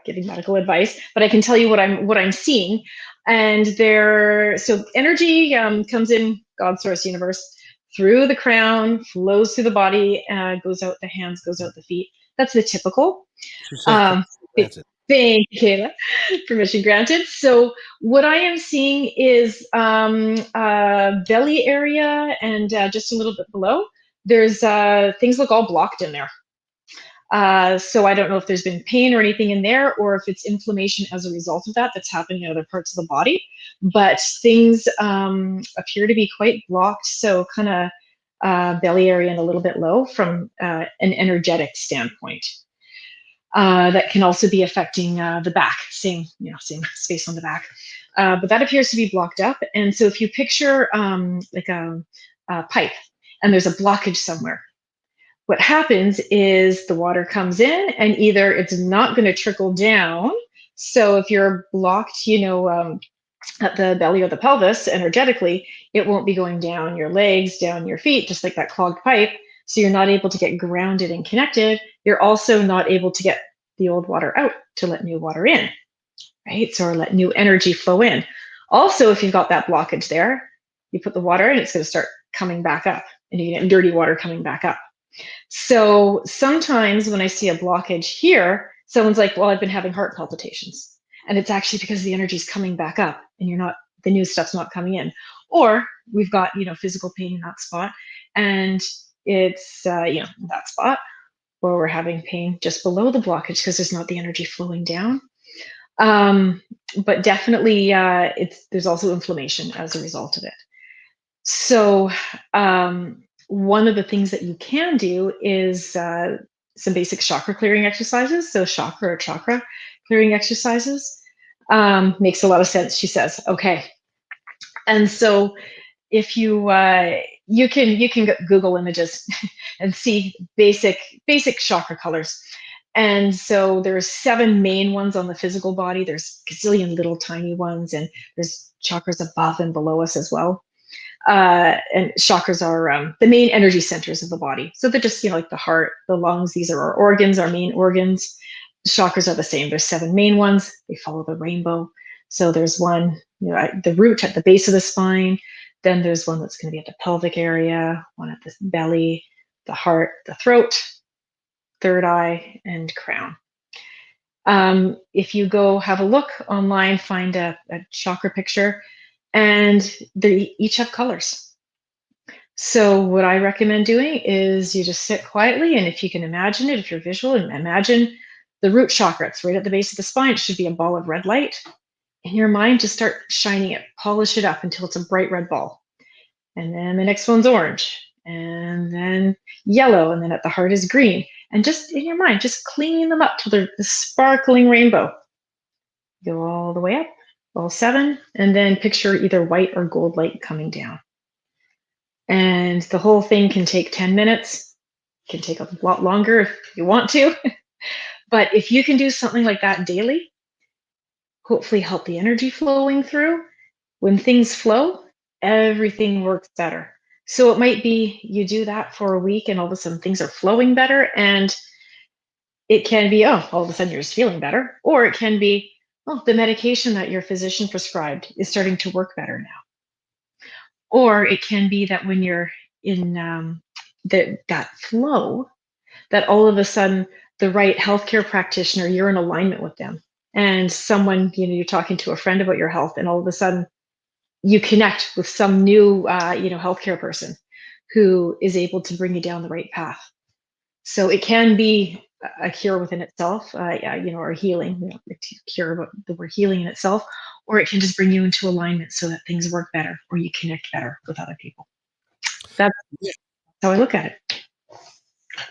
giving medical advice, but I can tell you what I'm seeing. And so energy comes in God source universe through the crown, flows through the body, goes out the hands, goes out the feet. That's the typical. She said, Um, granted. Thank you, Kayla. Permission granted. So what I am seeing is belly area and just a little bit below. There's things look all blocked in there. So I don't know if there's been pain or anything in there, or if it's inflammation as a result of that that's happening in other parts of the body. But things appear to be quite blocked. So kind of belly area and a little bit low from an energetic standpoint. That can also be affecting the back, same space on the back. But that appears to be blocked up. And so if you picture like a pipe and there's a blockage somewhere, what happens is the water comes in and either it's not going to trickle down. So if you're blocked, at the belly or the pelvis energetically, it won't be going down your legs, down your feet, just like that clogged pipe. So you're not able to get grounded and connected. You're also not able to get the old water out to let new water in, right? So, or let new energy flow in. Also, if you've got that blockage there, you put the water in, it's going to start coming back up and you get dirty water coming back up. So sometimes when I see a blockage here, someone's like, well, I've been having heart palpitations. And it's actually because the energy's coming back up and the new stuff's not coming in. Or we've got, physical pain in that spot and it's, that spot, or we're having pain just below the blockage because there's not the energy flowing down. But definitely, there's also inflammation as a result of it. So, one of the things that you can do is some basic chakra clearing exercises. So, chakra clearing exercises makes a lot of sense. She says, okay, and so if you can Google images and see basic chakra colors. And so there's 7 main ones on the physical body. There's a gazillion little tiny ones, and there's chakras above and below us as well. And chakras are the main energy centers of the body. So they're just, like the heart, the lungs. These are our organs, our main organs. Chakras are the same. There's 7 main ones. They follow the rainbow. So there's one, at the root, at the base of the spine. Then there's one that's going to be at the pelvic area, one at the belly, the heart, the throat, third eye, and crown. If you go have a look online, find a chakra picture, and they each have colors. So what I recommend doing is you just sit quietly, and if you can imagine it, if you're visual, and imagine the root chakra. It's right at the base of the spine. It should be a ball of red light. In your mind, just start shining it, polish it up until it's a bright red ball. And then the next one's orange, and then yellow, and then at the heart is green. And just in your mind, just cleaning them up till they're the sparkling rainbow. Go all the way up, all 7, and then picture either white or gold light coming down. And the whole thing can take 10 minutes, can take a lot longer if you want to. But if you can do something like that daily, hopefully help the energy flowing through. When things flow, everything works better. So it might be you do that for a week and all of a sudden things are flowing better. And it can be, oh, all of a sudden you're just feeling better. Or it can be, well, the medication that your physician prescribed is starting to work better now. Or it can be that when you're in that flow, that all of a sudden the right healthcare practitioner, you're in alignment with them. And someone, you're talking to a friend about your health, and all of a sudden you connect with some new, healthcare person who is able to bring you down the right path. So it can be a cure within itself, yeah, or healing, the cure, but the word healing in itself, or it can just bring you into alignment so that things work better or you connect better with other people. That's how I look at it.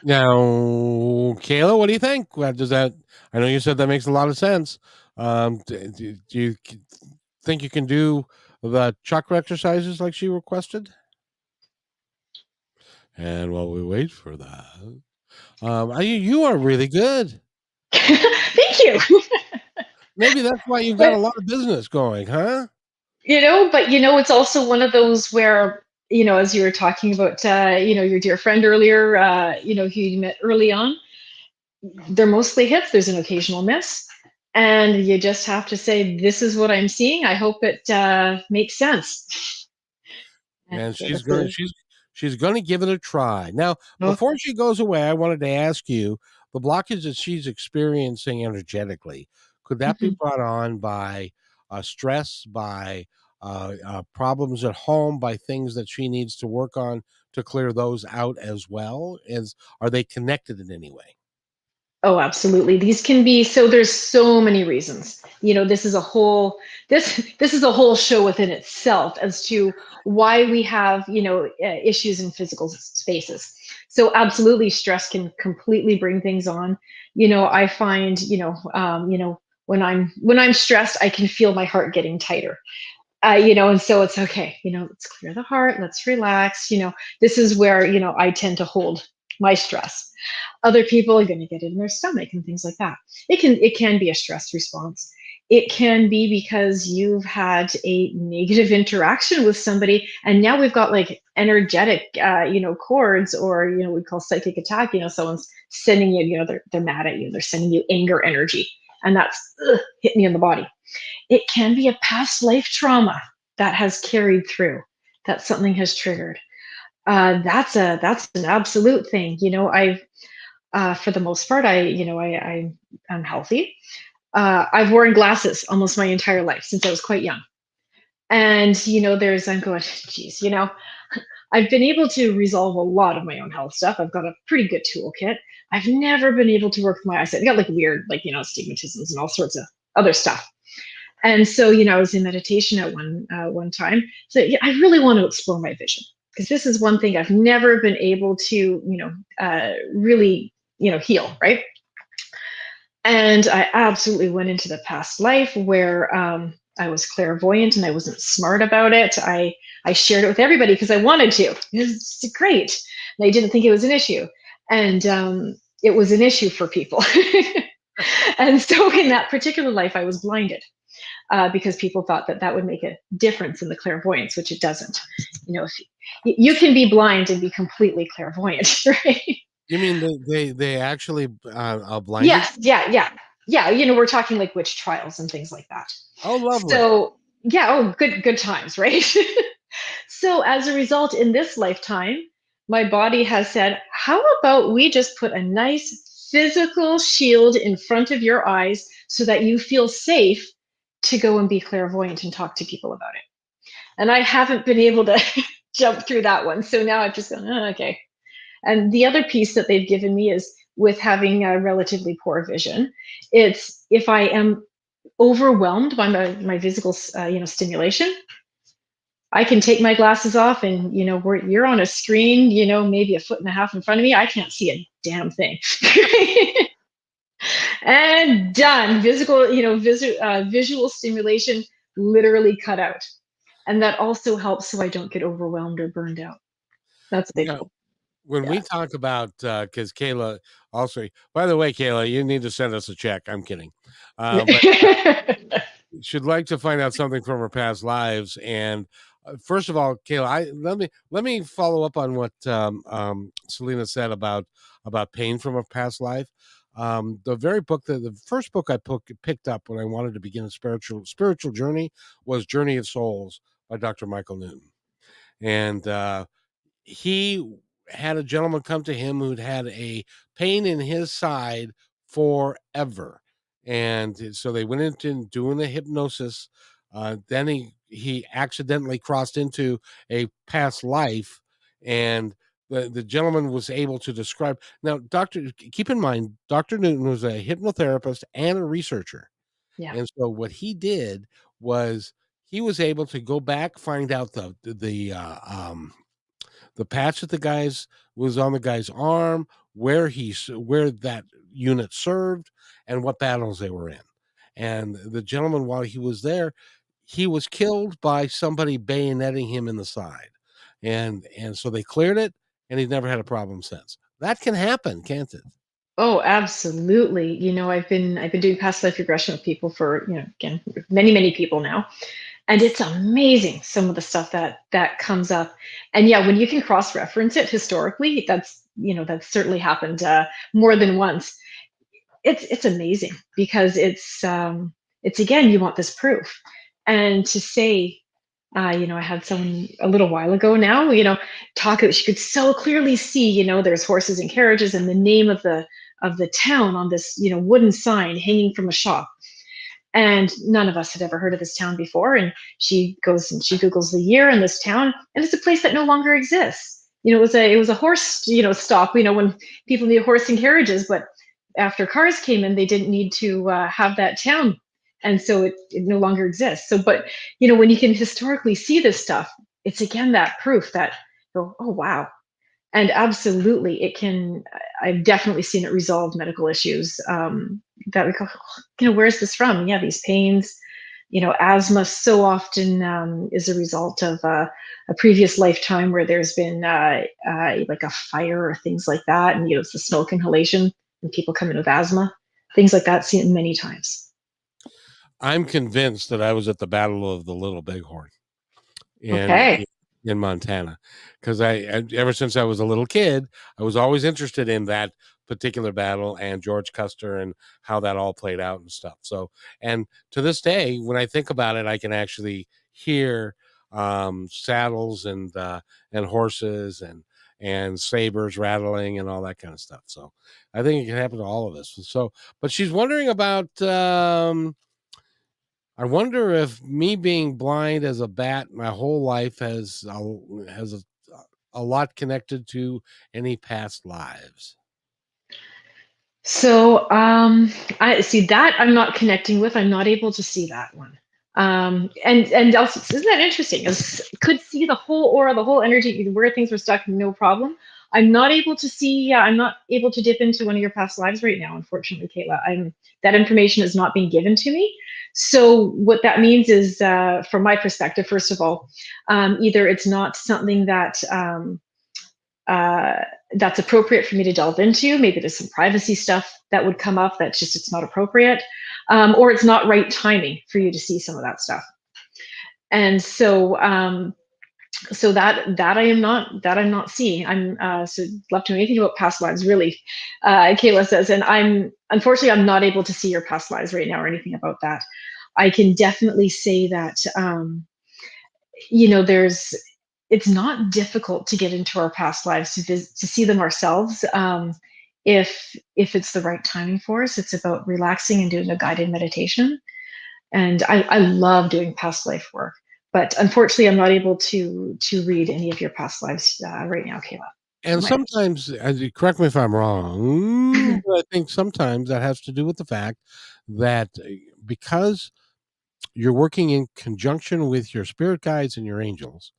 Now, Kayla, what do you think? Does that? I know you said that makes a lot of sense. Do you think you can do the chakra exercises like she requested? And while we wait for that, you are really good. Thank you. Maybe that's why you've got But a lot of business going, huh? it's also one of those where, as you were talking about, your dear friend earlier, who you met early on, they're mostly hits. There's an occasional miss. And you just have to say, this is what I'm seeing. I hope it makes sense. And And so that's a, she's gonna give it a try. Now, oh, before she goes away, I wanted to ask you the blockage that she's experiencing energetically. Could that be mhm. brought on by stress, by problems at home, by things that she needs to work on to clear those out as well? Is Are they connected in any way? Oh, absolutely. These can be, so there's so many reasons. This is a whole this is a whole show within itself as to why we have, issues in physical spaces. So absolutely stress can completely bring things on. I find, when I'm stressed, I can feel my heart getting tighter. And so it's okay, let's clear the heart, let's relax. This is where, I tend to hold my stress. Other people are going to get it in their stomach and things like that. It can be a stress response. It can be because you've had a negative interaction with somebody, and now we've got like energetic, cords, or we call psychic attack. Someone's sending you, they're mad at you, they're sending you anger energy, and that's hitting you in the body. It can be a past life trauma that has carried through, that something has triggered. That's an absolute thing. I've for the most part, I'm healthy. I've worn glasses almost my entire life since I was quite young. And, I'm going, geez, I've been able to resolve a lot of my own health stuff. I've got a pretty good toolkit. I've never been able to work with my eyesight. I got like weird, like, stigmatisms and all sorts of other stuff. And so, I was in meditation at one time. So yeah, I really want to explore my vision, because this is one thing I've never been able to, really, heal, right? And I absolutely went into the past life where I was clairvoyant and I wasn't smart about it. I shared it with everybody because I wanted to. It's great. And I didn't think it was an issue. And it was an issue for people. And so in that particular life, I was blinded because people thought that that would make a difference in the clairvoyance, which it doesn't. If you can be blind and be completely clairvoyant, right? You mean they actually blinded Yes, you? yeah, yeah. Yeah, we're talking like witch trials and things like that. Oh, lovely. So, yeah, oh, good times, right? So, as a result, in this lifetime, my body has said, how about we just put a nice physical shield in front of your eyes so that you feel safe to go and be clairvoyant and talk to people about it. And I haven't been able to jump through that one. So now I've just gone, oh, okay. And the other piece that they've given me is, with having a relatively poor vision, it's if I am overwhelmed by my physical, stimulation, I can take my glasses off, and you're on a screen, maybe a foot and a half in front of me. I can't see a damn thing. And done. Visual stimulation literally cut out, and that also helps so I don't get overwhelmed or burned out. That's what they Yeah. told. When Yeah. we talk about, because Kayla also, by the way, Kayla, you need to send us a check. I'm kidding. But she'd like to find out something from her past lives. And first of all, Kayla, let me follow up on what Selena said about pain from a past life. The very book that the first book I picked up when I wanted to begin a spiritual journey was Journey of Souls by Dr. Michael Newton. And he had a gentleman come to him who'd had a pain in his side forever. And so they went into doing the hypnosis. Then he accidentally crossed into a past life, and the gentleman was able to describe. Now, keep in mind, Dr. Newton was a hypnotherapist and a researcher. Yeah. And so what he did was he was able to go back, find out the patch that the guy's was on the guy's arm, where that unit served, and what battles they were in. And the gentleman, while he was there, he was killed by somebody bayoneting him in the side, and so they cleared it, and he's never had a problem since. That can happen, can't it? Oh, absolutely. I've been doing past life regression with people for, again, many, many people now. And it's amazing some of the stuff that comes up. And yeah, when you can cross-reference it historically, that's certainly happened more than once. It's amazing because it's again, you want this proof. And to say, I had someone a little while ago now, talk. She could so clearly see, there's horses and carriages and the name of the town on this, wooden sign hanging from a shop. And none of us had ever heard of this town before. And she goes and she Googles the year in this town, and it's a place that no longer exists. It was a horse, stop, when people need horse and carriages, but after cars came in, they didn't need to have that town. And so it no longer exists. So, but when you can historically see this stuff, it's again that proof that, oh wow. And absolutely, it can. I've definitely seen it resolve medical issues. That we go, where's this from? Yeah, these pains. Asthma so often is a result of a previous lifetime where there's been like a fire or things like that, and it's the smoke inhalation when people come in with asthma, things like that. Seen many times. I'm convinced that I was at the Battle of the Little Bighorn in Okay. in Montana, because ever since I was a little kid, I was always interested in that particular battle and George Custer and how that all played out and stuff. So, and to this day, when I think about it, I can actually hear saddles and horses and sabers rattling and all that kind of stuff. So, I think it can happen to all of us. So, but she's wondering about. I wonder if me being blind as a bat my whole life has a lot connected to any past lives. So I see that I'm not connecting with. I'm not able to see that one. And also, isn't that interesting? Could see the whole aura, the whole energy, where things were stuck, no problem. I'm not able to see. I'm not able to dip into one of your past lives right now, unfortunately, Kayla. That information is not being given to me. So what that means is, from my perspective, first of all, either it's not something uh, that's appropriate for me to delve into. Maybe there's some privacy stuff that would come up that's just, it's not appropriate, or it's not right timing for you to see some of that stuff. And so that I'm not seeing. So love to know anything about past lives, really. Kayla says, and I'm not able to see your past lives right now or anything about that. I can definitely say that there's it's not difficult to get into our past lives to see them ourselves. If it's the right timing for us, it's about relaxing and doing a guided meditation. And I love doing past life work, but unfortunately, I'm not able to read any of your past lives right now, Kayla. And sometimes, correct me if I'm wrong, but I think sometimes that has to do with the fact that because you're working in conjunction with your spirit guides and your angels,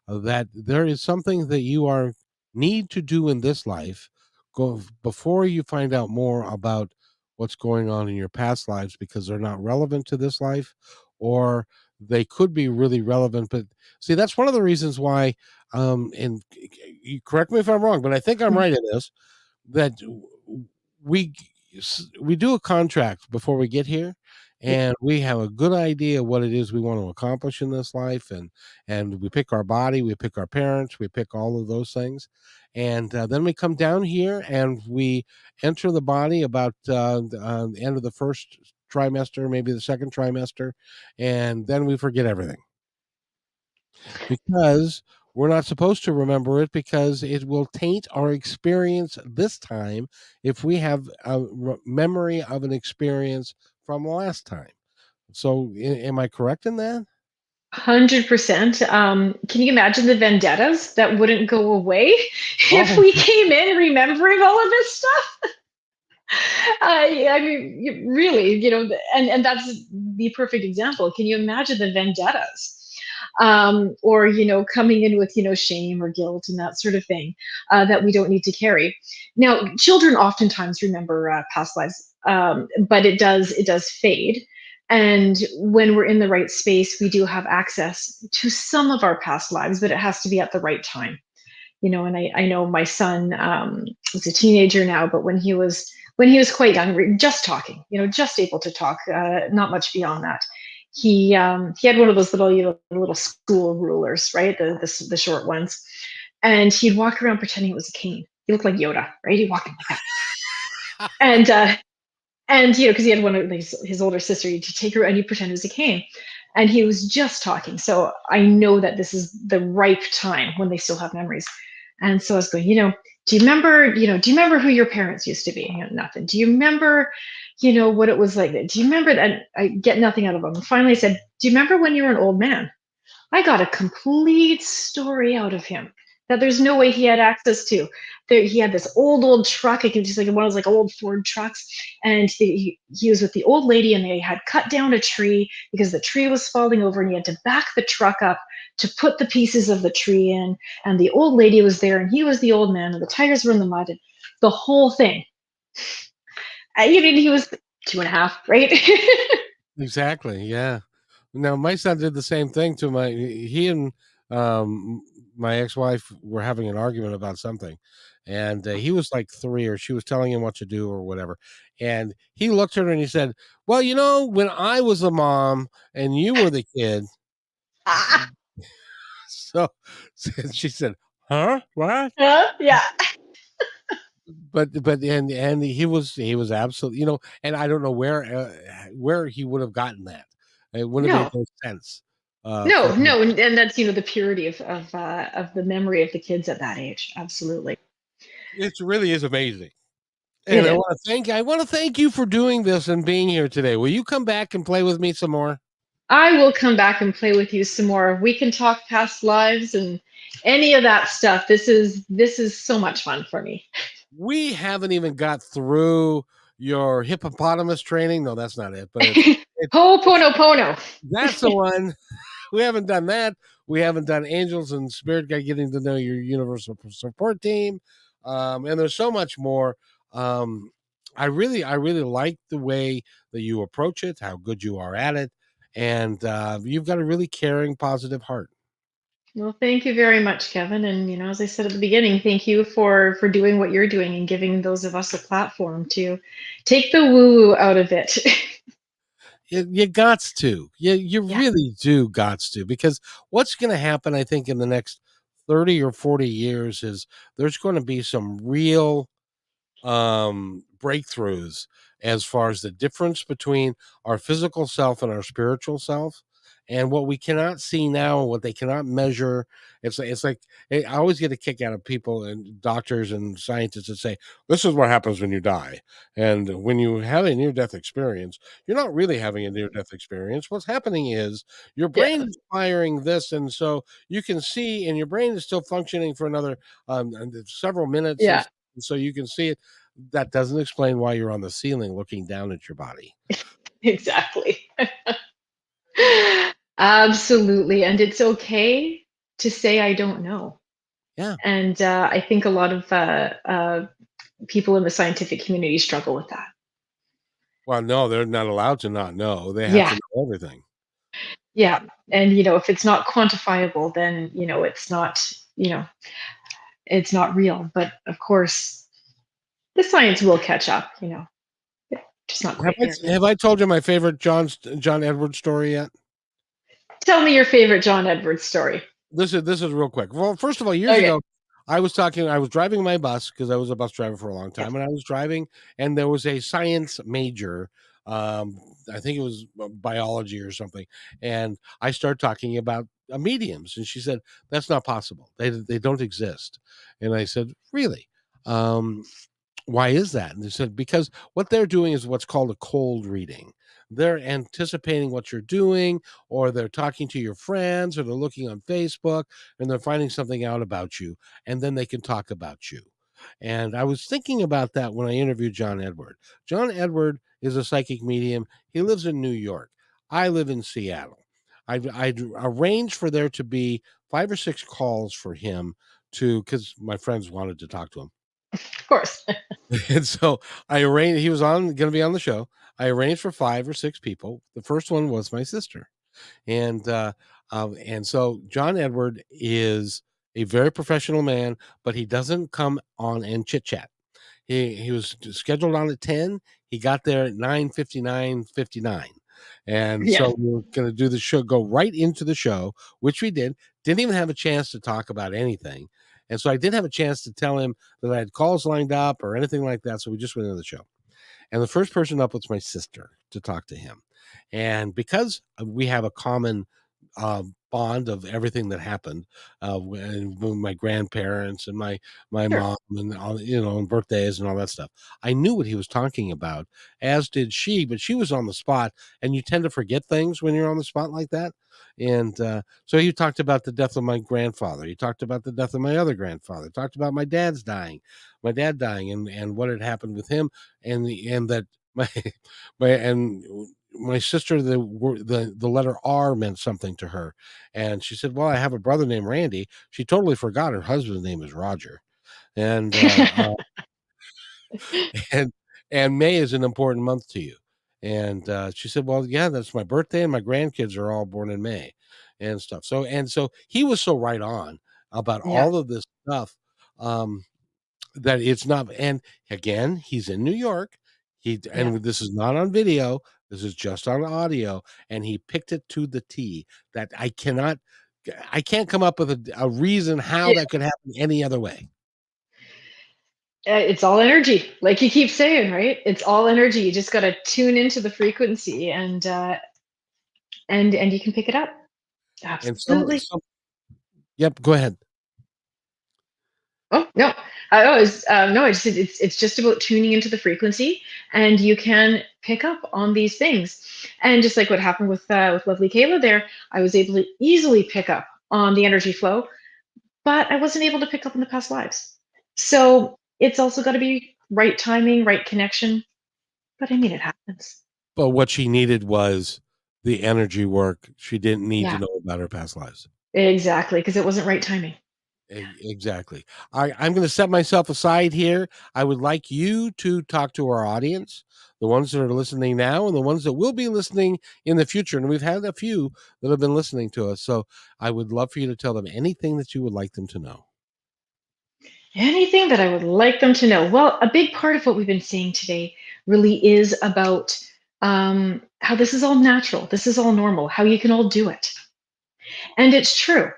that there is something that you are need to do in this life go before you find out more about what's going on in your past lives, because they're not relevant to this life, or they could be really relevant. But see, that's one of the reasons why, and you correct me if I'm wrong, but I think I'm right in this, that we we do a contract before we get here, Yeah. and we have a good idea what it is we want to accomplish in this life, and we pick our body, we pick our parents, we pick all of those things, and then we come down here and we enter the body about the end of the first trimester, maybe the second trimester, and then we forget everything because we're not supposed to remember it because it will taint our experience this time if we have a memory of an experience from last time. So, am I correct in that? 100%. Can you imagine the vendettas that wouldn't go away if Oh, we came in remembering all of this stuff? Yeah, I mean, really, and that's the perfect example. Can you imagine the vendettas? Or coming in with shame or guilt and that sort of thing that we don't need to carry. Now, children oftentimes remember past lives, but it does fade. And when we're in the right space, we do have access to some of our past lives, but it has to be at the right time. And I know my son is a teenager now, but when he was quite young, just talking, just able to talk, not much beyond that. He had one of those little little school rulers, right, the short ones, and he'd walk around pretending it was a cane. He looked like Yoda, right? He walked like that, and because he had one of his older sister, he'd take her and he'd pretend it was a cane, and he was just talking. So I know that this is the ripe time when they still have memories. And so I was going, do you remember who your parents used to be? Nothing. Do you remember, what it was like? Do you remember that? I get nothing out of him. And finally I said, do you remember when you were an old man? I got a complete story out of him that there's no way he had access to. He had this old truck. I can just like one of those like old Ford trucks, and he was with the old lady, and they had cut down a tree because the tree was falling over, and he had to back the truck up to put the pieces of the tree in. And the old lady was there, and he was the old man, and the tires were in the mud, and the whole thing. He was 2.5, right? exactly. Yeah. Now, my son did the same thing to my. He and um, my ex-wife were having an argument about something, and he was like 3, or she was telling him what to do or whatever. And he looked at her and he said, "Well, when I was a mom and you were the kid." Ah, So, she said, "Huh? What?" yeah. But and he was absolutely, and I don't know where he would have gotten that. It wouldn't have made No, no sense for no, him. no, and that's the purity of the memory of the kids at that age. Absolutely, It really is amazing. it And is. I want to thank you for doing this and being here today. Will you come back and play with me some more? I will come back and play with you some more. We can talk past lives and any of that stuff. This is so much fun for me. We haven't even got through your hippopotamus training. No, that's not it, but it's Ho'oponopono. that's the one. We haven't done that. We haven't done angels and spirit guide, getting to know your universal support team, and there's so much more. Um, I really like the way that you approach it, how good you are at it, and you've got a really caring, positive heart. Well, thank you very much, Kevin. And as I said at the beginning, thank you for doing what you're doing and giving those of us a platform to take the woo-woo out of it. You gots to, you Yeah. really do gots to, because what's going to happen, I think, in the next 30 or 40 years is there's going to be some real breakthroughs as far as the difference between our physical self and our spiritual self, and what we cannot see now, what they cannot measure. It's like I always get a kick out of people and doctors and scientists that say this is what happens when you die, and when you have a near death experience, you're not really having a near death experience. What's happening is your brain Yeah. is firing this, and so you can see, and your brain is still functioning for another several minutes, and Yeah. so you can see it. That doesn't explain why you're on the ceiling looking down at your body. Exactly. Absolutely. And it's okay to say I don't know. Yeah. And I think a lot of people in the scientific community struggle with that. Well, no, they're not allowed to not know. They have to Yeah. know everything. Yeah. And if it's not quantifiable, then it's not real. But of course, the science will catch up. Just not quite there yet. Have I told you my favorite John Edwards story yet? Tell me your favorite John Edwards story. This is real quick. Well, first of all, years Okay. ago, I was driving my bus because I was a bus driver for a long Yeah. time, and I was driving, and there was a science major. I think it was biology or something, and I started talking about mediums, and she said that's not possible. They don't exist, and I said really. Why is that? And they said, because what they're doing is what's called a cold reading. They're anticipating what you're doing, or they're talking to your friends, or they're looking on Facebook and they're finding something out about you, and then they can talk about you. And I was thinking about that when I interviewed John Edward. John Edward is a psychic medium. He lives in New York. I live in Seattle. I'd arranged for there to be 5 or 6 calls for him to, because my friends wanted to talk to him. Of course. And so I arranged, he was on going to be on the show. I arranged for 5 or 6 people. The first one was my sister. And so John Edward is a very professional man, but he doesn't come on and chit chat. He was scheduled on at 10. He got there at 9:59:59. And Yes. so we were going to do the show, go right into the show, which we did. Didn't even have a chance to talk about anything. And so I didn't have a chance to tell him that I had calls lined up or anything like that. So we just went into the show. And the first person up was my sister to talk to him. And because we have a common bond of everything that happened with my grandparents and my Sure. mom and all, and birthdays and all that stuff, I knew what he was talking about, as did she. But she was on the spot, and you tend to forget things when you're on the spot like that. And so he talked about the death of my grandfather. He talked about the death of my other grandfather. Talked about my dad dying, and what had happened with him, and that my my sister, the letter R meant something to her, and she said, "Well, I have a brother named Randy." She totally forgot her husband's name is Roger, and and and May is an important month to you. And she said, "Well, yeah, that's my birthday, and my grandkids are all born in May, and stuff." So he was so right on about Yeah. all of this stuff. Um, that it's not, and again, he's in New York. Yeah. This is not on video, this is just on audio, and he picked it to the T. That I can't come up with a reason how Yeah. that could happen any other way. It's all energy, like you keep saying, right? It's all energy. You just got to tune into the frequency, and you can pick it up. And some Absolutely. yep, go ahead. Oh no, oh, no. It's just about tuning into the frequency, and you can pick up on these things. And just like what happened with lovely Kayla, there, I was able to easily pick up on the energy flow, but I wasn't able to pick up on the past lives. So it's also got to be right timing, right connection. But I mean, it happens. But what she needed was the energy work. She didn't need to Yeah, know about her past lives. exactly, because it wasn't right timing. Exactly. I'm going to set myself aside here. I would like you to talk to our audience, the ones that are listening now and the ones that will be listening in the future. And we've had a few that have been listening to us. So I would love for you to tell them anything that you would like them to know. Anything that I would like them to know? Well, a big part of what we've been seeing today really is about how this is all natural, this is all normal, how you can all do it, and it's true.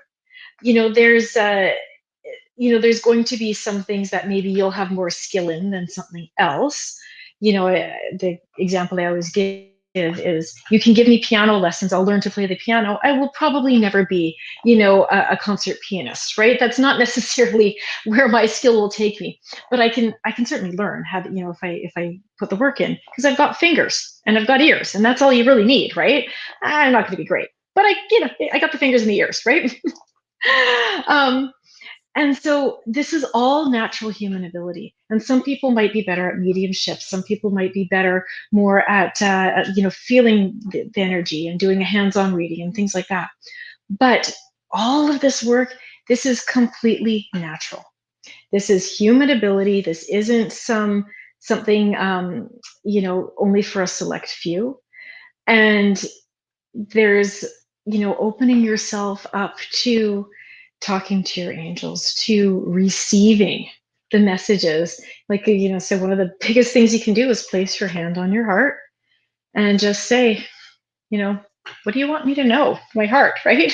You know, there's going to be some things that maybe you'll have more skill in than something else. The example I always give is, you can give me piano lessons, I'll learn to play the piano. I will probably never be, a concert pianist, right? That's not necessarily where my skill will take me, but I can certainly learn how to, if I put the work in, because I've got fingers and I've got ears, and that's all you really need, right? I'm not going to be great, but I got the fingers and the ears, right? um, and so this is all natural human ability. And some people might be better at mediumship. Some people might be better more at feeling the energy and doing a hands-on reading and things like that. But all of this work, this is completely natural. This is human ability. This isn't something only for a select few. And there's opening yourself up to talking to your angels, to receiving, the messages. Like, so one of the biggest things you can do is place your hand on your heart and just say, you know, what do you want me to know? My heart, right?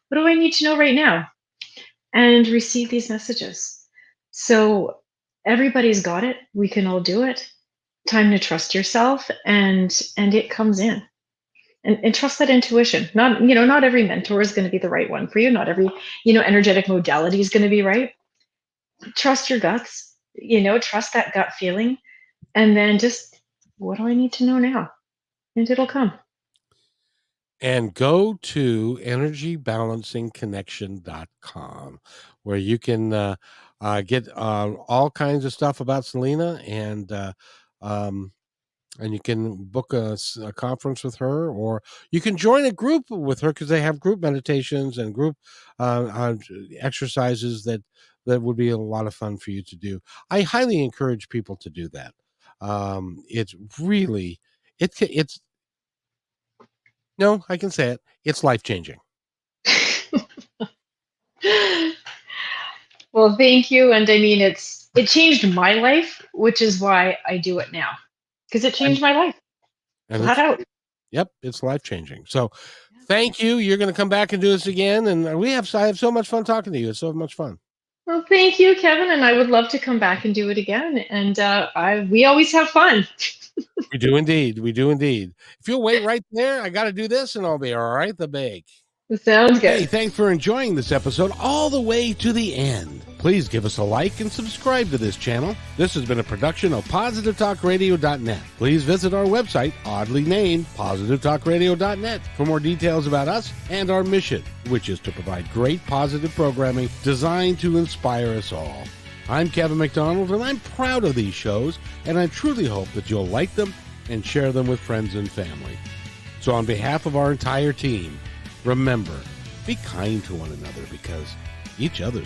What do I need to know right now? And receive these messages. So everybody's got it. We can all do it. Time to trust yourself, and it comes in. And trust that intuition. Not every mentor is going to be the right one for you. Not every, energetic modality is going to be right. Trust your guts, trust that gut feeling, and then just, what do I need to know now? And it'll come. And go to energybalancingconnection.com, where you can get all kinds of stuff about Selena, um, and you can book a conference with her, or you can join a group with her, because they have group meditations and group exercises that would be a lot of fun for you to do. I highly encourage people to do that. It's really, it's no, I can say it. It's life changing. Well, thank you. And I mean, it changed my life, which is why I do it now, because it And, changed my life and flat it's out. Yep, it's life changing. So, thank you. You're going to come back and do this again, and I have so much fun talking to you. It's so much fun. Well, thank you, Kevin, and I would love to come back and do it again. And we always have fun. We do indeed. We do indeed. If you'll wait right there, I got to do this, and I'll be all right. The bake. Sounds Hey, good. thanks for enjoying this episode all the way to the end. Please give us a like and subscribe to this channel. This has been a production of positivetalkradio.net. Please visit our website, oddly named positivetalkradio.net, for more details about us and our mission, which is to provide great positive programming designed to inspire us all. I'm Kevin McDonald, and I'm proud of these shows, and I truly hope that you'll like them and share them with friends and family. So on behalf of our entire team, remember, be kind to one another, because each other's